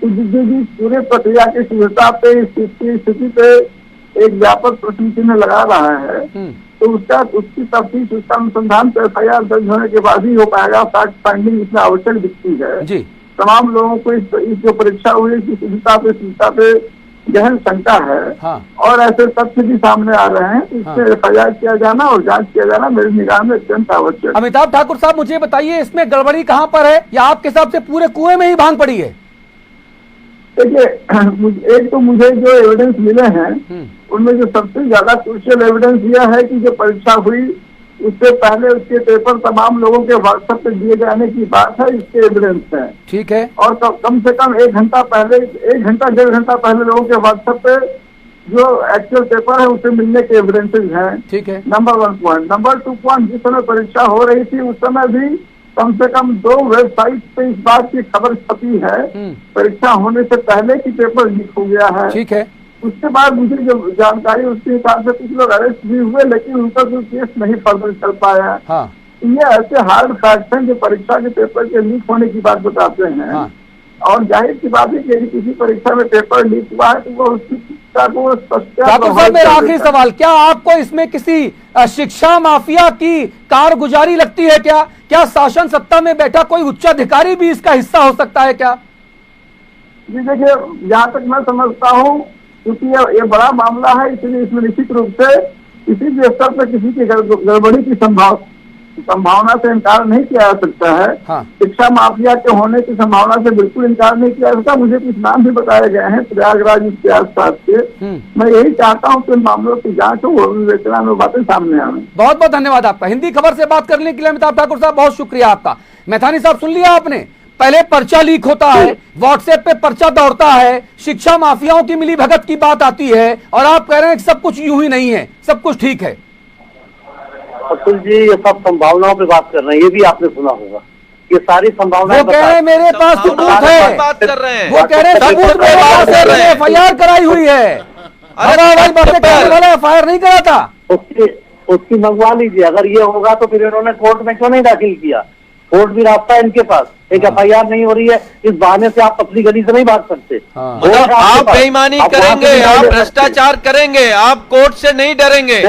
तो जिस पूरे प्रक्रिया की सुविधा पे, स्थिति पे एक व्यापक प्रश्न चिन्ह लगा रहा है, तो उसकी तफ्तीश, उसका अनुसंधान तो FIR दर्ज होने के बाद ही हो पाएगा। फैक्ट फाइंडिंग इसमें आवश्यक दिखती है। जी, तमाम लोगों को इस जो परीक्षा हुई इसकी सुविधा पे गहन शंका है, और ऐसे तथ्य भी सामने आ रहे हैं। इसमें FIR किया जाना और जांच किया जाना मेरी निगाह में अत्यंत आवश्यक। अमिताभ ठाकुर साहब, मुझे बताइए, इसमें गड़बड़ी कहाँ पर है, या आपके हिसाब से पूरे कुएं में ही भांग पड़ी है? देखिए, एक तो मुझे जो एविडेंस मिले हैं उनमें जो सबसे ज्यादा क्रूशियल एविडेंस यह है कि जो परीक्षा हुई उससे पहले उसके पेपर तमाम लोगों के व्हाट्सएप पे दिए जाने की बात है, इसके एविडेंस है। ठीक है। और कम से कम 1 घंटा पहले, 1-1.5 घंटा पहले लोगों के व्हाट्सएप पे जो एक्चुअल पेपर है उसे मिलने के एविडेंसेज हैं। ठीक है। Number 1 point. नंबर 2 पॉइंट, जिस समय परीक्षा हो रही थी उस समय भी कम से कम 2 वेबसाइट पे इस बात की खबर छपी है परीक्षा होने से पहले कि पेपर लीक हो गया है। ठीक है। उसके बाद मुझे जो जानकारी, उसके हिसाब से कुछ लोग अरेस्ट भी हुए, लेकिन उनका कोई केस नहीं फर्दर चल पाया। ये ऐसे हार्ड फैक्ट हैं जो परीक्षा के पेपर के लीक होने की बात बताते हैं। और जाहिर सी बात है कि यदि किसी परीक्षा में पेपर लीक हुआ है तो वो उसकी शिक्षा को मेरा आखिरी सवाल, क्या आपको इसमें किसी शिक्षा माफिया की कारगुजारी लगती है? क्या शासन सत्ता में बैठा कोई उच्चाधिकारी भी इसका हिस्सा हो सकता है क्या? जी देखिए, जहाँ तक मैं समझता हूँ, क्योंकि ये बड़ा मामला है, इसलिए इसमें निश्चित रूप से किसी भी स्तर पर किसी की गड़बड़ी की संभावना से इनकार नहीं किया जा सकता है। शिक्षा माफिया के होने की संभावना से बिल्कुल इनकार नहीं किया जा सकता। मुझे कुछ नाम भी बताए गए हैं प्रयागराज इसके आसपास के। मैं यही चाहता हूँ कि इन मामलों की जांच हो, विवेचना में बातें सामने आए। बहुत बहुत धन्यवाद आपका। हिंदी खबर से बात करने के लिए अमिताभ ठाकुर साहब, बहुत शुक्रिया आपका। मैथानी साहब, सुन लिया आपने, पहले पर्चा लीक होता है, व्हाट्सएप पे पर्चा दौड़ता है, शिक्षा माफियाओं की मिली भगत की बात आती है, और आप कह रहे हैं कि सब कुछ यूं ही नहीं है, सब कुछ ठीक है। अतुल जी, ये सब संभावनाओं पे बात कर रहे हैं, ये भी आपने सुना होगा। ये सारी संभावनाएं वो कह रहे हैं मेरे पास सबूत है, बात कर रहे हैं, वो कह रहे हैं सबूत मेरे पास है, FIR कराई हुई है। FIR नहीं करा था, उसकी मंगवा लीजिए। अगर ये होगा तो फिर इन्होंने कोर्ट में क्यों नहीं दाखिल किया? कोर्ट भी रास्ता है इनके पास। एक FIR नहीं हो रही है, इस बहाने से आप अपनी गली से नहीं भाग सकते। मतलब आप बेईमानी करेंगे, आप भ्रष्टाचार करेंगे, आप कोर्ट से नहीं डरेंगे,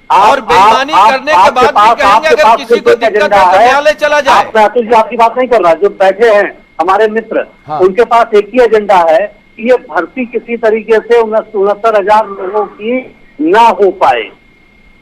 और बेईमानी करने के बाद भी कहेंगे अगर किसी को दिक्कत है तो न्यायालय चला जाए। अतुल जी, आपकी बात नहीं कर रहा। जो बैठे हैं हमारे मित्र, उनके पास एक ही एजेंडा है कि ये भर्ती किसी तरीके से 69,000 लोगों की ना हो पाए।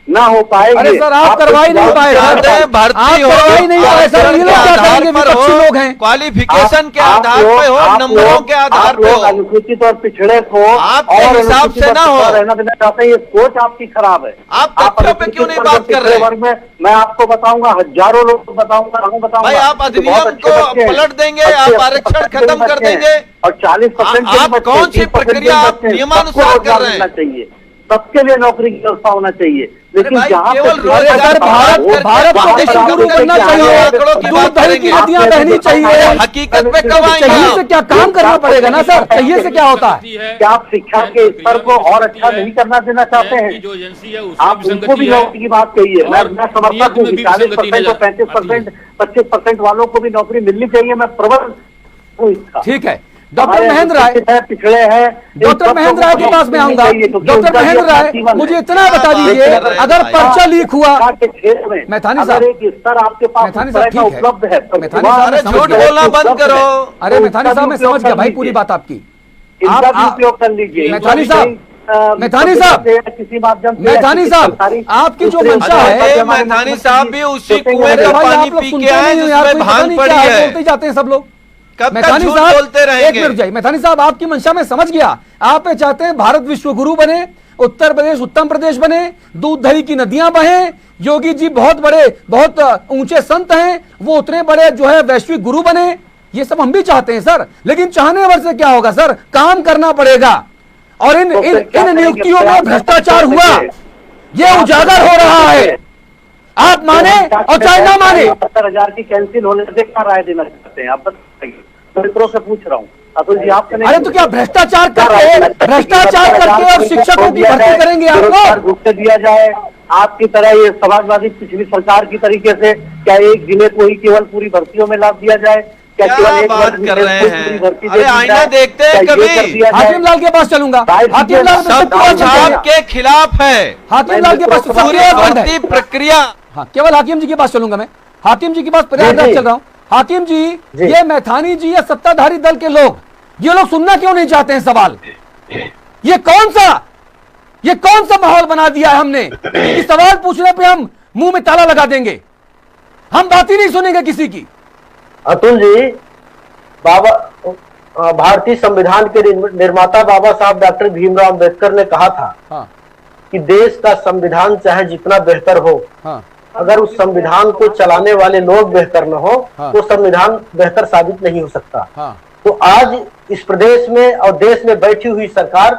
अरे सर, आप करवाई नहीं पाए, भर्ती हो नहीं पाए सर। ये लोग क्या करेंगे? विपक्षी लोग हैं, क्वालिफिकेशन के आधार पे हो, नंबरों के आधार पे हो, अनुसूचित और पिछड़े को आपके हिसाब से ना हो, रहना देना चाहते हैं। ये सोच आपकी खराब है। आप तथ्यों पे क्यों नहीं बात कर रहे? वर्ग में मैं आपको बताऊंगा, हजारों लोग बताऊंगा भाई, आप अधिनियम को पलट देंगे, आप आरक्षण खत्म कर देंगे, और 40% आप कौन सी प्रक्रिया आप नियमानुसार कर रहे हैं? चाहिए, सबके लिए नौकरी की व्यवस्था होना चाहिए। लेकिन जहाँ भारत को देशों गुरु बनना चाहिए, दूध दही की नदियां बहनी चाहिए। हकीकत में कब आएंगे? चाहिए से क्या काम करना पड़ेगा ना सर? चाहिए से क्या होता है? क्या आप शिक्षा के स्तर को और अच्छा नहीं करना देना चाहते हैं? आप उनको भी नौकरी की बात कहिए। मैं समर्थक हूँ 40% और 35%, 25% वालों को भी नौकरी मिलनी चाहिए। मैं प्रबल हूँ इसका। ठीक है, डॉक्टर महेंद्र राय पिछड़े हैं। डॉक्टर महेंद्र राय के पास में आऊंगा। डॉक्टर महेंद्र राय, मुझे इतना बता दीजिए, अगर पर्चा लीक हुआ, मैथानी साहब, स्तर आपके पास मैथानी साहब ठीक उपलब्ध है, मैथानी साहब झूठ बोलना बंद करो। अरे मैथानी साहब, मैं समझ गया भाई पूरी बात आपकी, आप उपयोग कर लीजिए। मैथानी साहब, मैथानी साहब, किसी माध्यम से, मैथानी साहब, आपकी जो मंशा है, मैथानी साहब भी उसी कुएं का पानी पी के आए जिसमें भांग पड़ी है। बोलते जाते हैं सब लोग। कब मैथानी झूठ साहब बोलते रहेंगे? एक मिनट जाइए। मैथानी साहब, आपकी मंशा में समझ गया, आप ये चाहते हैं भारत विश्व गुरु बने, उत्तर प्रदेश उत्तम प्रदेश बने, दूध दही की नदियां बहें, योगी जी बहुत बड़े, बहुत ऊंचे संत हैं, वो उतने बड़े जो है वैश्विक गुरु बने, ये सब हम भी चाहते हैं सर। लेकिन चाहने वर से क्या होगा सर, काम करना पड़ेगा। और इन नियुक्तियों में भ्रष्टाचार हुआ, ये उजागर हो रहा है, आप माने और चाहे ना माने। 70,000 की कैंसिल होने से क्या राय देना चाहते हैं आप बताइए, मित्रों से पूछ रहा हूँ। अतुल जी, आपसे नहीं। अरे तो क्या भ्रष्टाचार करके और शिक्षकों की भर्ती करेंगे आप लोग? घुस दिया जाए आपकी तरह, ये समाजवादी पिछली सरकार की तरीके से, क्या एक जिले को ही केवल पूरी भर्तियों में लाभ दिया जाए? क्या बात कर रहे हैं? अरे आईना देखते हैं कभी? हाकिम लाल के पास चलूंगा। हाकिम लाल सब के खिलाफ है। हाकिम लाल के पास पूरी भर्ती प्रक्रिया। हाँ, केवल हाकिम जी के पास चलूंगा मैं। हाकिम जी के पास प्रयागराज चल रहा हूँ। हाकिम जी, ये मैथानी जी या सत्ताधारी दल के लोग, ये लोग सुनना क्यों नहीं चाहते हैं सवाल? ये कौन सा माहौल बना दिया है हमने कि सवाल पूछने पे हम मुंह में ताला लगा देंगे, हम बात ही नहीं सुनेंगे किसी की। अतुल जी, भारतीय संविधान के निर्माता बाबा साहब डॉक्टर भीमराव अंबेडकर ने कहा था कि देश का संविधान चाहे जितना बेहतर हो, अगर उस संविधान को चलाने वाले लोग बेहतर न हो तो संविधान बेहतर साबित नहीं हो सकता। तो आज इस प्रदेश में और देश में बैठी हुई सरकार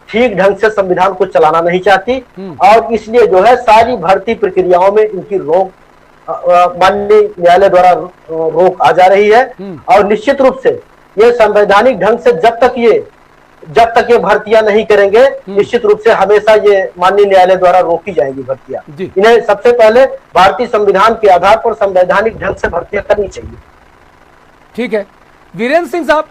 ठीक ढंग से संविधान को चलाना नहीं चाहती, और इसलिए जो है सारी भर्ती प्रक्रियाओं में इनकी रोक, माननीय न्यायालय द्वारा रोक आ जा रही है। और निश्चित रूप से ये संवैधानिक ढंग से जब तक ये भर्तियां नहीं करेंगे, निश्चित रूप से हमेशा ये माननीय न्यायालय द्वारा रोकी जाएगी भर्तियां। इन्हें सबसे पहले भारतीय संविधान के आधार पर संवैधानिक ढंग से भर्तियां करनी चाहिए। ठीक है, वीरेंद्र सिंह साहब,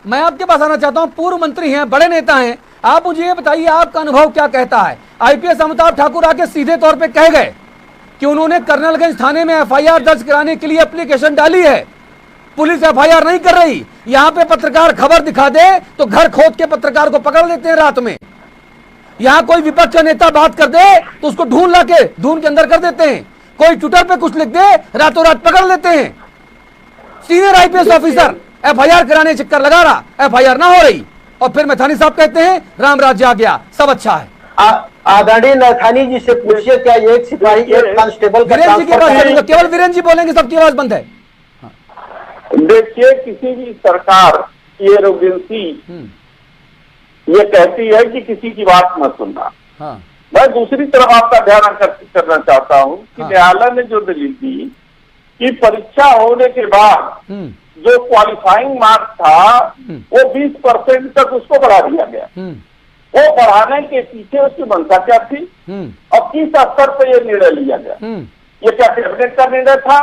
मैं आपके पास आना चाहता हूं। पूर्व मंत्री हैं, बड़े नेता हैं, आप मुझे ये बताइए, आपका अनुभव क्या कहता है? आईपीएस अमिताभ ठाकुर आके सीधे तौर पे कह गए कि उन्होंने कर्नलगंज थाने में एफआईआर दर्ज कराने के लिए एप्लीकेशन डाली है, पुलिस एफआईआर नहीं कर रही। यहां पे पत्रकार खबर दिखा दे तो घर खोद के पत्रकार को पकड़ लेते हैं रात में। यहां कोई विपक्ष का नेता बात कर दे तो उसको ढूंढ लाके धून के अंदर कर देते हैं। कोई ट्विटर पे कुछ लिख दे, रातों रात पकड़ लेते हैं। सीनियर आईपीएस ऑफिसर एफआईआर कराने चक्कर लगा रहा, एफआईआर ना हो रही, और फिर मैथानी साहब कहते हैं राम राज्य आ गया, सब अच्छा है। आदरणीय मैथानी जी से पूछिए, क्या एक सिपाही एक कांस्टेबल का वीरेंद्र जी के पास चलूंगा, केवल वीरेंद्र जी बोलेंगे, सबकी आवाज बंद है। देखिए, किसी भी सरकार की एरोगेंसी ये कहती है कि किसी की बात मत सुनना। मैं दूसरी तरफ आपका ध्यान आकर्षित करना चाहता हूँ कि न्यायालय ने जो दलील दी कि परीक्षा होने के बाद जो क्वालिफाइंग मार्क्स था वो 20% तक उसको बढ़ा दिया गया। वो बढ़ाने के पीछे उसकी मंशा क्या थी और किस स्तर पर यह निर्णय लिया गया? ये क्या कैबिनेट का निर्णय था?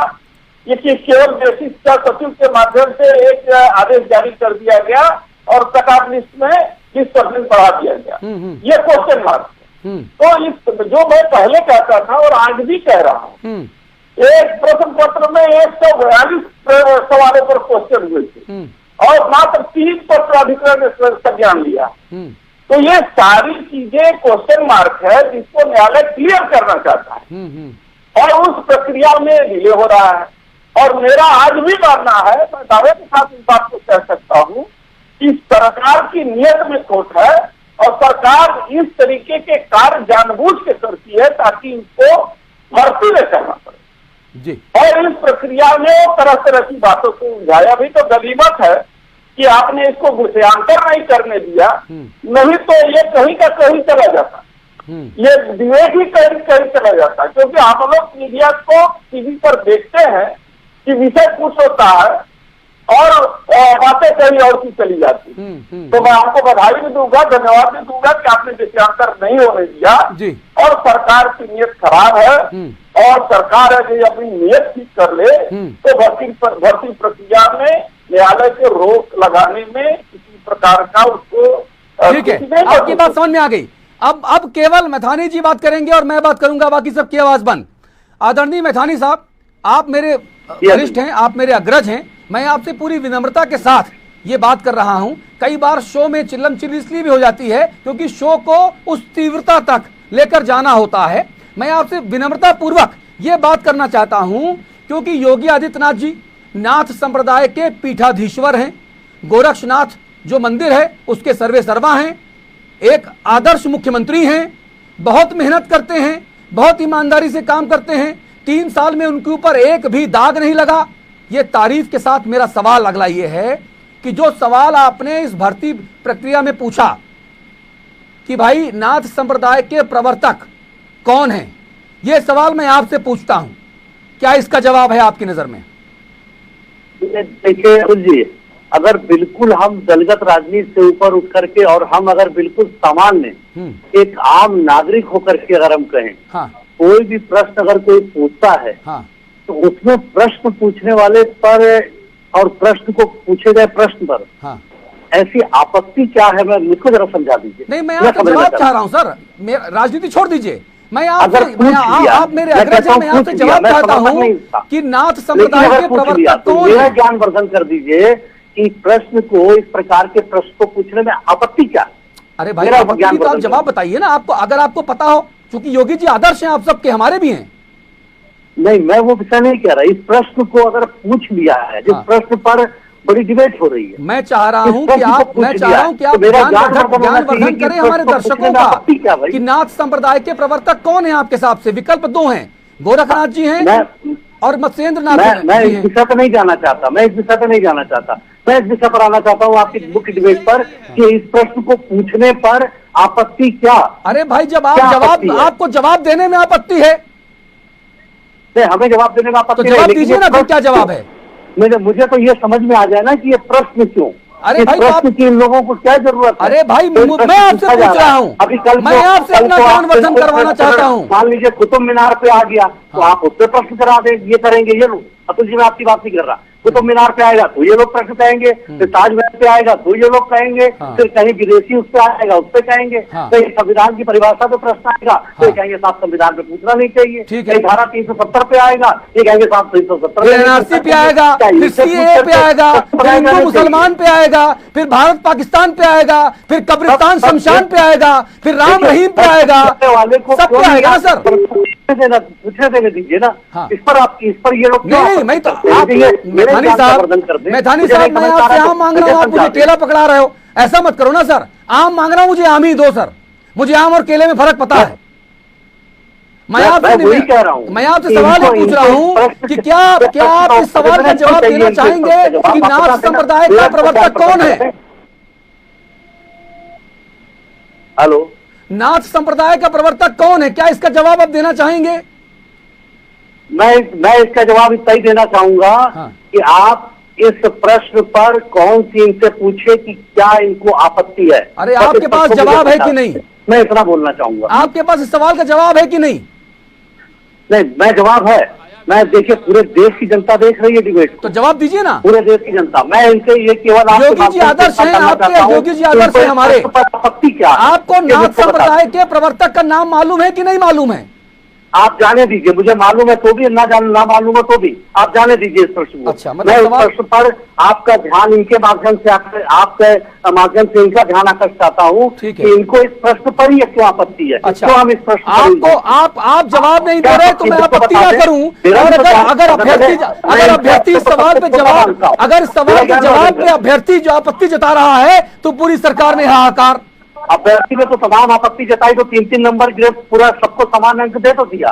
ये कि केवल बेसिस का सचिव के माध्यम से एक आदेश जारी कर दिया गया और कट ऑफ लिस्ट में 20% बढ़ा दिया गया? ये क्वेश्चन मार्क। तो इस जो मैं पहले कहता था और आज भी कह रहा हूँ, एक प्रश्न पत्र में 142 सवालों पर क्वेश्चन हुए थे और मात्र 3 पर प्राधिकरण ने संज्ञान लिया। तो ये सारी चीजें क्वेश्चन मार्क है जिसको न्यायालय क्लियर करना चाहता है और उस प्रक्रिया में डिले हो रहा है। और मेरा आज भी मानना है, मैं दावे के साथ इस बात को कह सकता हूँ कि सरकार की नीयत में खोट है और सरकार इस तरीके के कार्य जानबूझ के करती है ताकि इनको भर्ती न करना पड़े जी। और इस प्रक्रिया में तरह की बातों को उलझाया भी तो गनीमत है कि आपने इसको घुसांतर नहीं करने दिया, नहीं तो ये कहीं का कहीं चला जाता, ये विवेक ही कहीं कहीं चला जाता। क्योंकि आप लोग मीडिया को टीवी पर देखते हैं कि विषय कुछ होता है और बातें कहीं और की चली जाती। तो मैं आपको बधाई भी दूंगा, धन्यवाद भी दूंगा कि आपने विषयांतर नहीं होने दिया जी। और सरकार की नीयत खराब है और सरकार यदि अपनी नीयत ठीक कर ले तो भर्ती प्रक्रिया में न्यायालय से रोक लगाने में किसी प्रकार का उसको ठीक है, आपकी बात समझ में आ गई। अब केवल मैथानी जी बात करेंगे और मैं बात करूंगा, बाकी सबकी आवाज बंद। आदरणीय मैथानी साहब, आप मेरे वरिष्ठ हैं, आप मेरे अग्रज हैं, मैं आपसे पूरी विनम्रता के साथ ये बात कर रहा हूं। कई बार शो में चिल्लम चिल्ली इसलिए भी हो जाती है क्योंकि शो को उस तीव्रता तक लेकर जाना होता है। मैं आपसे विनम्रता पूर्वक ये बात करना चाहता हूं क्योंकि योगी आदित्यनाथ जी नाथ संप्रदाय के पीठाधीश्वर हैं, गोरक्षनाथ जो मंदिर है उसके सर्वे सर्वा हैं, एक आदर्श मुख्यमंत्री हैं, बहुत मेहनत करते हैं, बहुत ईमानदारी से काम करते हैं। 3 साल में उनके ऊपर एक भी दाग नहीं लगा। ये तारीफ के साथ मेरा सवाल अगला ये है कि जो सवाल आपने इस भर्ती प्रक्रिया में पूछा कि भाई नाथ संप्रदाय के प्रवर्तक कौन हैं, ये सवाल मैं आपसे पूछता हूं, क्या इसका जवाब है आपकी नजर में? देखिए अतुल जी, अगर बिल्कुल हम दलगत राजनीति से ऊपर उठ करके और हम अगर बिल्कुल सामान्य एक आम नागरिक होकर के अगर हम कहें, कोई भी प्रश्न अगर कोई पूछता है तो उसमें प्रश्न पूछने वाले पर और प्रश्न को पूछे गए प्रश्न पर ऐसी आपत्ति क्या है, मैं मुझको जरा समझा दीजिए। नहीं, मैं आपसे जवाब चाह रहा हूं सर, राजनीति छोड़ दीजिए। मैं आपसे, आप मेरे अग्रज हैं, मैं आपसे जवाब चाहता हूं कि नाथ संप्रदाय के प्रवर्तक कौन है? ज्ञानवर्धन कर दीजिए कि प्रश्न को, इस प्रकार के प्रश्न को पूछने में आपत्ति क्या? अरे भाई, आपत्ति तो आप जवाब बताइए ना, आपको अगर आपको पता हो, क्योंकि योगी जी आदर्श हैं आप सबके, हमारे भी हैं। नहीं, मैं वो विषय नहीं कह रहा। इस प्रश्न को अगर पूछ लिया है, जिस प्रश्न पर बड़ी डिबेट हो रही है, मैं चाह रहा हूं कि आप ज्ञानवर्धन करें हमारे दर्शकों का कि नाथ संप्रदाय के प्रवर्तक कौन है आपके हिसाब से। विकल्प 2 हैं, गोरखनाथ जी हैं और मत्स्येंद्र नाथ। मैं इस विषय पर नहीं जाना चाहता, मैं इस विषय पर नहीं जाना चाहता। मैं इस विषय पर आना चाहता हूँ आपकी मुख्य डिबेट पर कि इस प्रश्न को पूछने पर आपत्ति क्या? अरे भाई, जब आप आपको जवाब देने में आपत्ति है, हमें जवाब देने में आपत्ति, तो जवाब दीजिए ना, फिर क्या जवाब है? मुझे तो ये समझ में आ जाए ना कि ये प्रश्न क्यों, अरे भाई प्रश्न की इन लोगों को क्या जरूरत है? अरे भाई, मैं आपसे पूछ रहा हूँ, अभी कल मैं आपसे अपना ज्ञानवर्धन करवाना चाहता हूँ। मान लीजिए कुतुब मीनार पे आ गया तो आप उससे प्रश्न करा दें, ये करेंगे ये लोग। अतुल जी, मैं आपकी बात नहीं कर रहा। कुतुब मीनार पे आएगा तो ये लोग प्रश्न कहेंगे, फिर ताजमहल पे आएगा तो ये लोग कहेंगे, फिर कहीं विदेशी उस पे आएगा उस पे कहेंगे, कहीं संविधान की परिभाषा पे प्रश्न आएगा तो कहेंगे साहब संविधान पे पूछना नहीं चाहिए, कहीं धारा 370 पे आएगा, ये कहेंगे साहब 370 एनआरसी पे आएगा, फिर सीएए पे आएगा, फिर हिंदू मुसलमान पे आएगा, फिर भारत पाकिस्तान पे आएगा, फिर कब्रिस्तान शमशान पे आएगा, फिर राम रहीम पे आएगा, सब पे आएगा ना सर। पूछने देने दीजिए ना, इस पर ये लोग नहीं, मैं तो मैथानी साहब, मैं आपसे आम मांग रहा हूँ, आप मुझे केला पकड़ा रहे हो, ऐसा मत करो ना सर। आम मांग रहा हूँ, मुझे आम ही दो सर, मुझे आम और केले में फर्क पता है। मैं आपसे सवाल ही पूछ रहा हूँ कि क्या आप इस सवाल का जवाब देना चाहेंगे कि नाथ संप्रदाय का प्रवर्तक कौन है? हेलो, नाथ संप्रदाय का प्रवर्तक कौन है, क्या इसका जवाब आप देना चाहेंगे? मैं इसका जवाब इतना ही देना चाहूंगा कि आप इस प्रश्न पर कौन सी इनसे पूछे कि क्या इनको आपत्ति है। अरे आपके पास जवाब है कि नहीं? मैं इतना बोलना चाहूंगा। आपके पास इस सवाल का जवाब है कि नहीं? नहीं, मैं जवाब है। मैं देखिए, पूरे देश की जनता देख रही है डिबेट, तो जवाब दीजिए ना। पूरे देश की जनता, मैं इनसे ये केवल योगी जी आदर्श हैं आपके, योगी जी आदर्श हैं हमारे, आपत्ति क्या? आपको नाथ संप्रदाय के प्रवर्तक का नाम मालूम है कि नहीं मालूम है? आप जाने दीजिए, मुझे मालूम है तो भी, ना मालूम है तो भी आप जाने दीजिए इस प्रश्न को। अच्छा, मैं इस प्रश्न पर आपका ध्यान, इनके माध्यम से आपके माध्यम से इनका ध्यान आकर्षित चाहता हूँ कि इनको इस प्रश्न पर ही क्यों आपत्ति है। अच्छा, तो हम इस प्रश्न आपको आप जवाब नहीं दे रहे तो मैं आपत्ति क्या करूँ? अगर अभ्यर्थी सवाल पे जवाब, अगर सवाल के जवाब पे अभ्यर्थी जो आपत्ति जता रहा है तो पूरी सरकार ने हाहाकार। अभ्यर्थी में तो तमाम आपत्ति जताई, तो 3-3 नंबर ग्रेड पूरा सबको समान अंक दे तो दिया।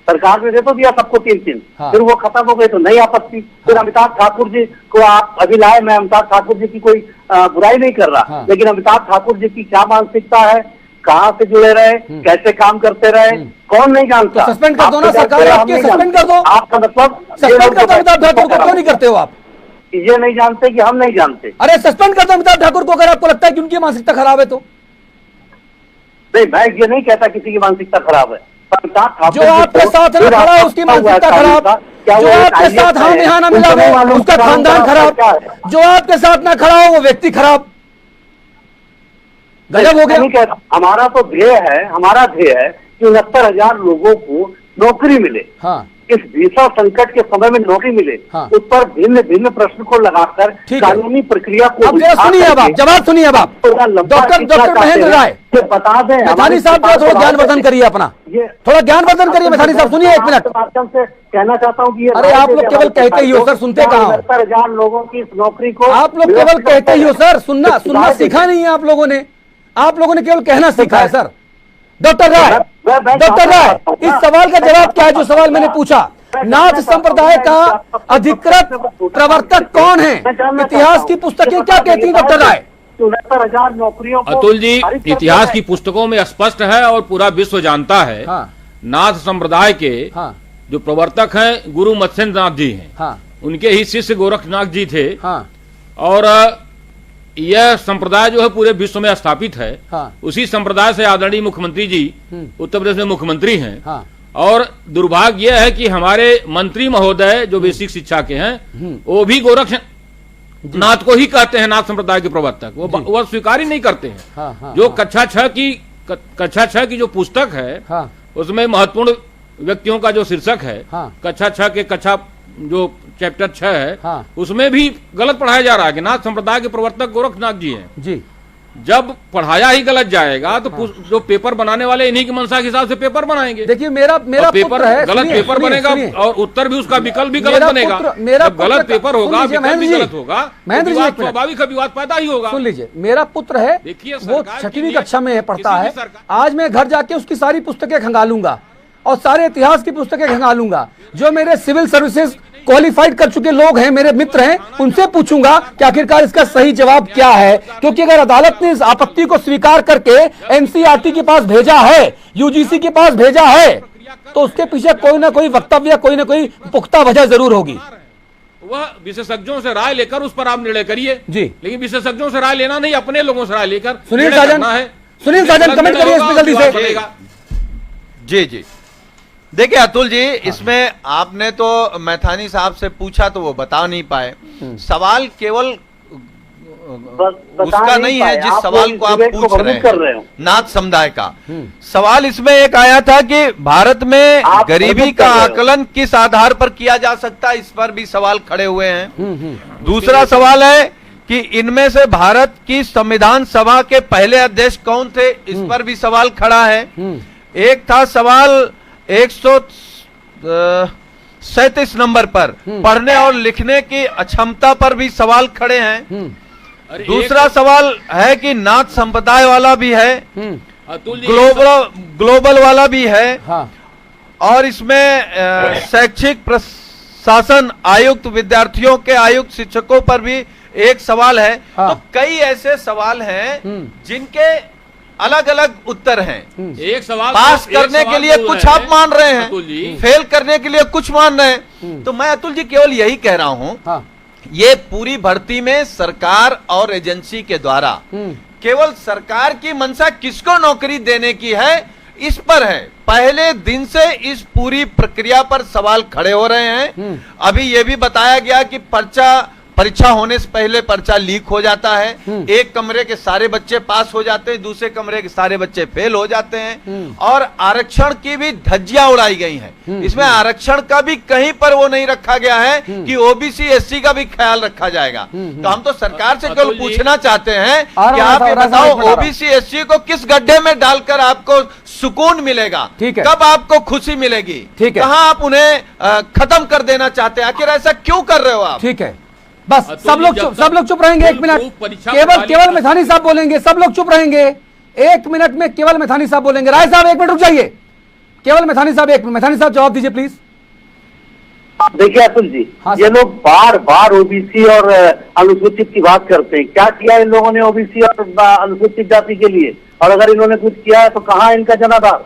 सरकार ने दे तो दिया सबको 3-3। फिर वो खत्म हो गई तो नई आपत्ति। फिर अमिताभ ठाकुर जी को आप अभी लाए। मैं अमिताभ ठाकुर जी की कोई बुराई नहीं कर रहा, लेकिन अमिताभ ठाकुर जी की क्या मानसिकता है, कहाँ से जुड़े रहे, कैसे काम करते रहे, कौन नहीं जानता। सस्पेंड कर दो ना सरकार, आपके सस्पेंड कर दो। आपका मतलब सस्पेंड कर दो अमिताभ ठाकुर को, क्यों नहीं करते हो आप? ये नहीं जानते कि हम नहीं जानते। अरे सस्पेंड कर दो अमिताभ ठाकुर को, अगर आपको लगता है कि उनकी मानसिकता खराब है तो। नहीं, मैं ये नहीं कहता किसी की मानसिकता खराब है। जो आपके साथ खड़ा है उसकी मानसिकता खराब, क्या जो वो आपके साथ हाँ में हाँ ना मिला वो उसका खानदान खराब, जो आपके साथ ना खड़ा हो वो व्यक्ति खराब। गजब हो गया। हमारा तो ध्येय है, हमारा ध्येय है कि 69,000 लोगों को नौकरी मिले। हाँ। इस भीषण संकट के समय में नौकरी मिले। हाँ। उस पर भिन्न भिन्न प्रश्न को लगाकर कानूनी प्रक्रिया को अब सुनिए, अब आप जवाब सुनिए। अब आप डॉक्टर महेंद्र राय बता दें, मैथानी साहब थोड़ा ज्ञानवर्धन करिए अपना, थोड़ा ज्ञानवर्धन करिए मैथानी साहब। सुनिए एक मिनट, माध्यम से कहना चाहता हूँ कि अरे आप लोग केवल कहते ही हो सर, सुनते कहाँ हो? 69,000 लोगों की इस नौकरी को आप लोग केवल कहते ही हो सर, सुनना सीखा नहीं है आप लोगों ने, आप लोगों ने केवल कहना सीखा है सर। डॉक्टर राय, इस सवाल का जवाब क्या है जो सवाल मैंने पूछा? नाथ संप्रदाय का अधिकृत प्रवर्तक कौन है? इतिहास की पुस्तकें क्या कहती हैं डॉक्टर राय? 69,000 नौकरियों को अतुल जी, इतिहास की पुस्तकों में स्पष्ट है और पूरा विश्व जानता है। हाँ। नाथ संप्रदाय के हाँ। जो प्रवर्तक हैं गुरु मत्स्येंद्र नाथ जी हैं। हाँ। उनके ही शिष्य गोरखनाथ जी थे। हाँ। और यह संप्रदाय जो है पूरे विश्व में स्थापित है। हाँ। उसी संप्रदाय से आदरणीय मुख्यमंत्री जी उत्तर प्रदेश में मुख्यमंत्री हैं। हाँ। और दुर्भाग्य यह है कि हमारे मंत्री महोदय जो बेसिक शिक्षा के हैं वो भी गोरखनाथ को ही कहते हैं नाथ संप्रदाय के प्रवर्तक। वो स्वीकार ही नहीं करते हैं। हाँ। जो कक्षा 6 की जो पुस्तक है हाँ। उसमें महत्वपूर्ण व्यक्तियों का जो शीर्षक है हाँ। कक्षा 6 के कक्षा जो चैप्टर 6 है हाँ। उसमें भी गलत पढ़ाया जा रहा है कि नाथ संप्रदाय के प्रवर्तक गोरखनाथ जी हैं जी। जब पढ़ाया ही गलत जाएगा तो हाँ। जो पेपर बनाने वाले इन्हीं की मंशा के हिसाब से पेपर बनाएंगे। देखिए मेरा पेपर है, गलत पेपर बनेगा और उत्तर भी उसका विकल्प भी गलत बनेगा। जब गलत पेपर होगा विकल्प भी गलत होगा, स्वाभाविक विवाद पैदा ही होगा। सुन लीजिए, मेरा पुत्र है वो 6वीं कक्षा में पढ़ता है। आज मैं घर जाके उसकी सारी पुस्तकें खंगालूंगा और सारे इतिहास की पुस्तकें खंगालूंगा। जो मेरे सिविल सर्विसेज क्वालिफाइड कर चुके लोग हैं, मेरे मित्र हैं, उनसे पूछूंगा कि आखिरकार इसका सही जवाब क्या है। क्योंकि अगर अदालत ने इस आपत्ति को स्वीकार करके एनसीईआरटी के पास भेजा है, यूजीसी के पास भेजा है, तो उसके पीछे कोई ना कोई वक्तव्य, कोई ना कोई पुख्ता वजह जरूर होगी। वह विशेषज्ञों से राय लेकर उस पर आप निर्णय करिए जी। लेकिन विशेषज्ञों से राय लेना नहीं, अपने लोगों से राय लेकर। सुनील साजन कमेंट करिए इस पर जल्दी से। जी देखिए अतुल जी, इसमें आपने तो मैथानी साहब से पूछा तो वो बता नहीं पाए। सवाल केवल उसका नहीं है जिस सवाल को आप पूछ रहे हैं नाथ समुदाय का। सवाल इसमें एक आया था कि भारत में गरीबी का आकलन किस आधार पर किया जा सकता है, इस पर भी सवाल खड़े हुए हैं। दूसरा सवाल है कि इनमें से भारत की संविधान सभा के पहले अध्यक्ष कौन थे, इस पर भी सवाल खड़ा है। एक था सवाल 137 नंबर पर पढ़ने और लिखने की अक्षमता पर भी सवाल खड़े हैं। दूसरा सवाल है कि नाथ संप्रदाय वाला भी है, ग्लोबल वाला भी है। हाँ। और इसमें शैक्षिक प्रशासन आयुक्त, विद्यार्थियों के आयुक्त, शिक्षकों पर भी एक सवाल है। हाँ। तो कई ऐसे सवाल हैं जिनके अलग अलग उत्तर हैं। एक सवाल पास करने के लिए कुछ आप मान रहे हैं, फेल करने के लिए कुछ मान रहे हैं। तो मैं अतुल जी केवल यही कह रहा हूं, हाँ। ये पूरी भर्ती में सरकार और एजेंसी के द्वारा केवल सरकार की मंशा किसको नौकरी देने की है इस पर है। पहले दिन से इस पूरी प्रक्रिया पर सवाल खड़े हो रहे हैं। अभी ये भी बताया गया कि परीक्षा होने से पहले पर्चा लीक हो जाता है। एक कमरे के सारे बच्चे पास हो जाते हैं, दूसरे कमरे के सारे बच्चे फेल हो जाते हैं। और आरक्षण की भी धज्जियां उड़ाई गई हैं। इसमें आरक्षण का भी कहीं पर वो नहीं रखा गया है कि ओबीसी एससी का भी ख्याल रखा जाएगा। तो हम तो सरकार से केवल पूछना चाहते हैं कि आप ये बताओ ओबीसी एससी को किस गड्ढे में डालकर आपको सुकून मिलेगा, कब आपको खुशी मिलेगी, कहां आप उन्हें खत्म कर देना चाहते हैं, आखिर ऐसा क्यों कर रहे हो आप? ठीक है, बस सब लोग चुप रहेंगे। एक मिनट केवल मैथानी साहब बोलेंगे, सब लोग चुप रहेंगे। 1 मिनट में केवल मैथानी साहब बोलेंगे। राय साहब 1 मिनट रुक जाइए। केवल मैथानी साहब 1 मिनट। मैथानी साहब जवाब दीजिए प्लीज। देखिए अतुल जी, ये लोग बार बार ओबीसी और अनुसूचित की बात करते हैं। क्या किया इन लोगों ने ओबीसी और अनुसूचित जाति के लिए? और अगर इन्होंने कुछ किया है तो कहाँ इनका जनाधार?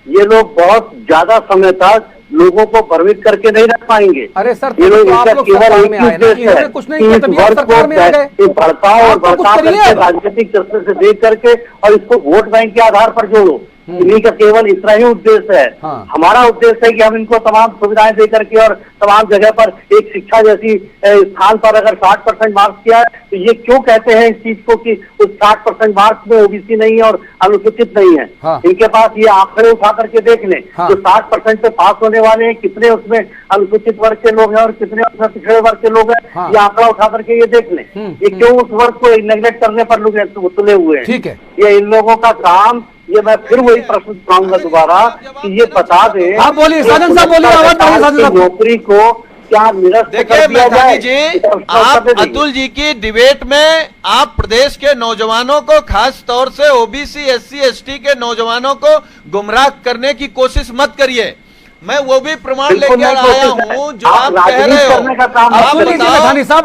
ये लोग बहुत ज्यादा समय तक लोगों को भ्रमित करके नहीं रख पाएंगे। अरे सर, ये लोग आप लोग सरकार में आए ना, इन्होंने कुछ नहीं किया तभी आप सरकार में आ गए। भड़काओ और भड़का करके राजनीतिक दृष्टि से देख करके और इसको वोट बैंक के आधार पर जोड़ो, इन्हीं का केवल इतना ही उद्देश्य है। हमारा उद्देश्य है कि हम इनको तमाम सुविधाएं दे करके और तमाम जगह पर एक शिक्षा जैसी स्थान पर अगर 60% मार्क्स किया है तो ये क्यों कहते हैं इस चीज को कि उस 60% मार्क्स में ओबीसी नहीं है और अनुसूचित नहीं है। इनके पास ये आंकड़े उठा करके देख लें, जो 60% पे पास होने वाले हैं कितने उसमें अनुसूचित वर्ग के लोग हैं और कितने उसमें पिछड़े वर्ग के लोग हैं, ये आंकड़ा उठा करके ये देख लें। ये क्यों उस वर्ग को नेग्लेक्ट करने पर लोग तुले हुए हैं। ठीक है, ये इन लोगों का काम, ये मैं फिर वही प्रश्न उठाऊंगा दोबारा कि ये बता दें। आप बोलिए साजन साहब, बोलिए, आवाज बढ़ाइए साजन साहब। नौकरी को क्या निरस्त देखिए मैथानी जी, आप अतुल जी की डिबेट में आप प्रदेश के नौजवानों को, खास तौर से ओबीसी एससी एसटी के नौजवानों को गुमराह करने की कोशिश मत करिए। मैं वो भी प्रमाण लेकर आया हूँ जो आप कह रहे हो।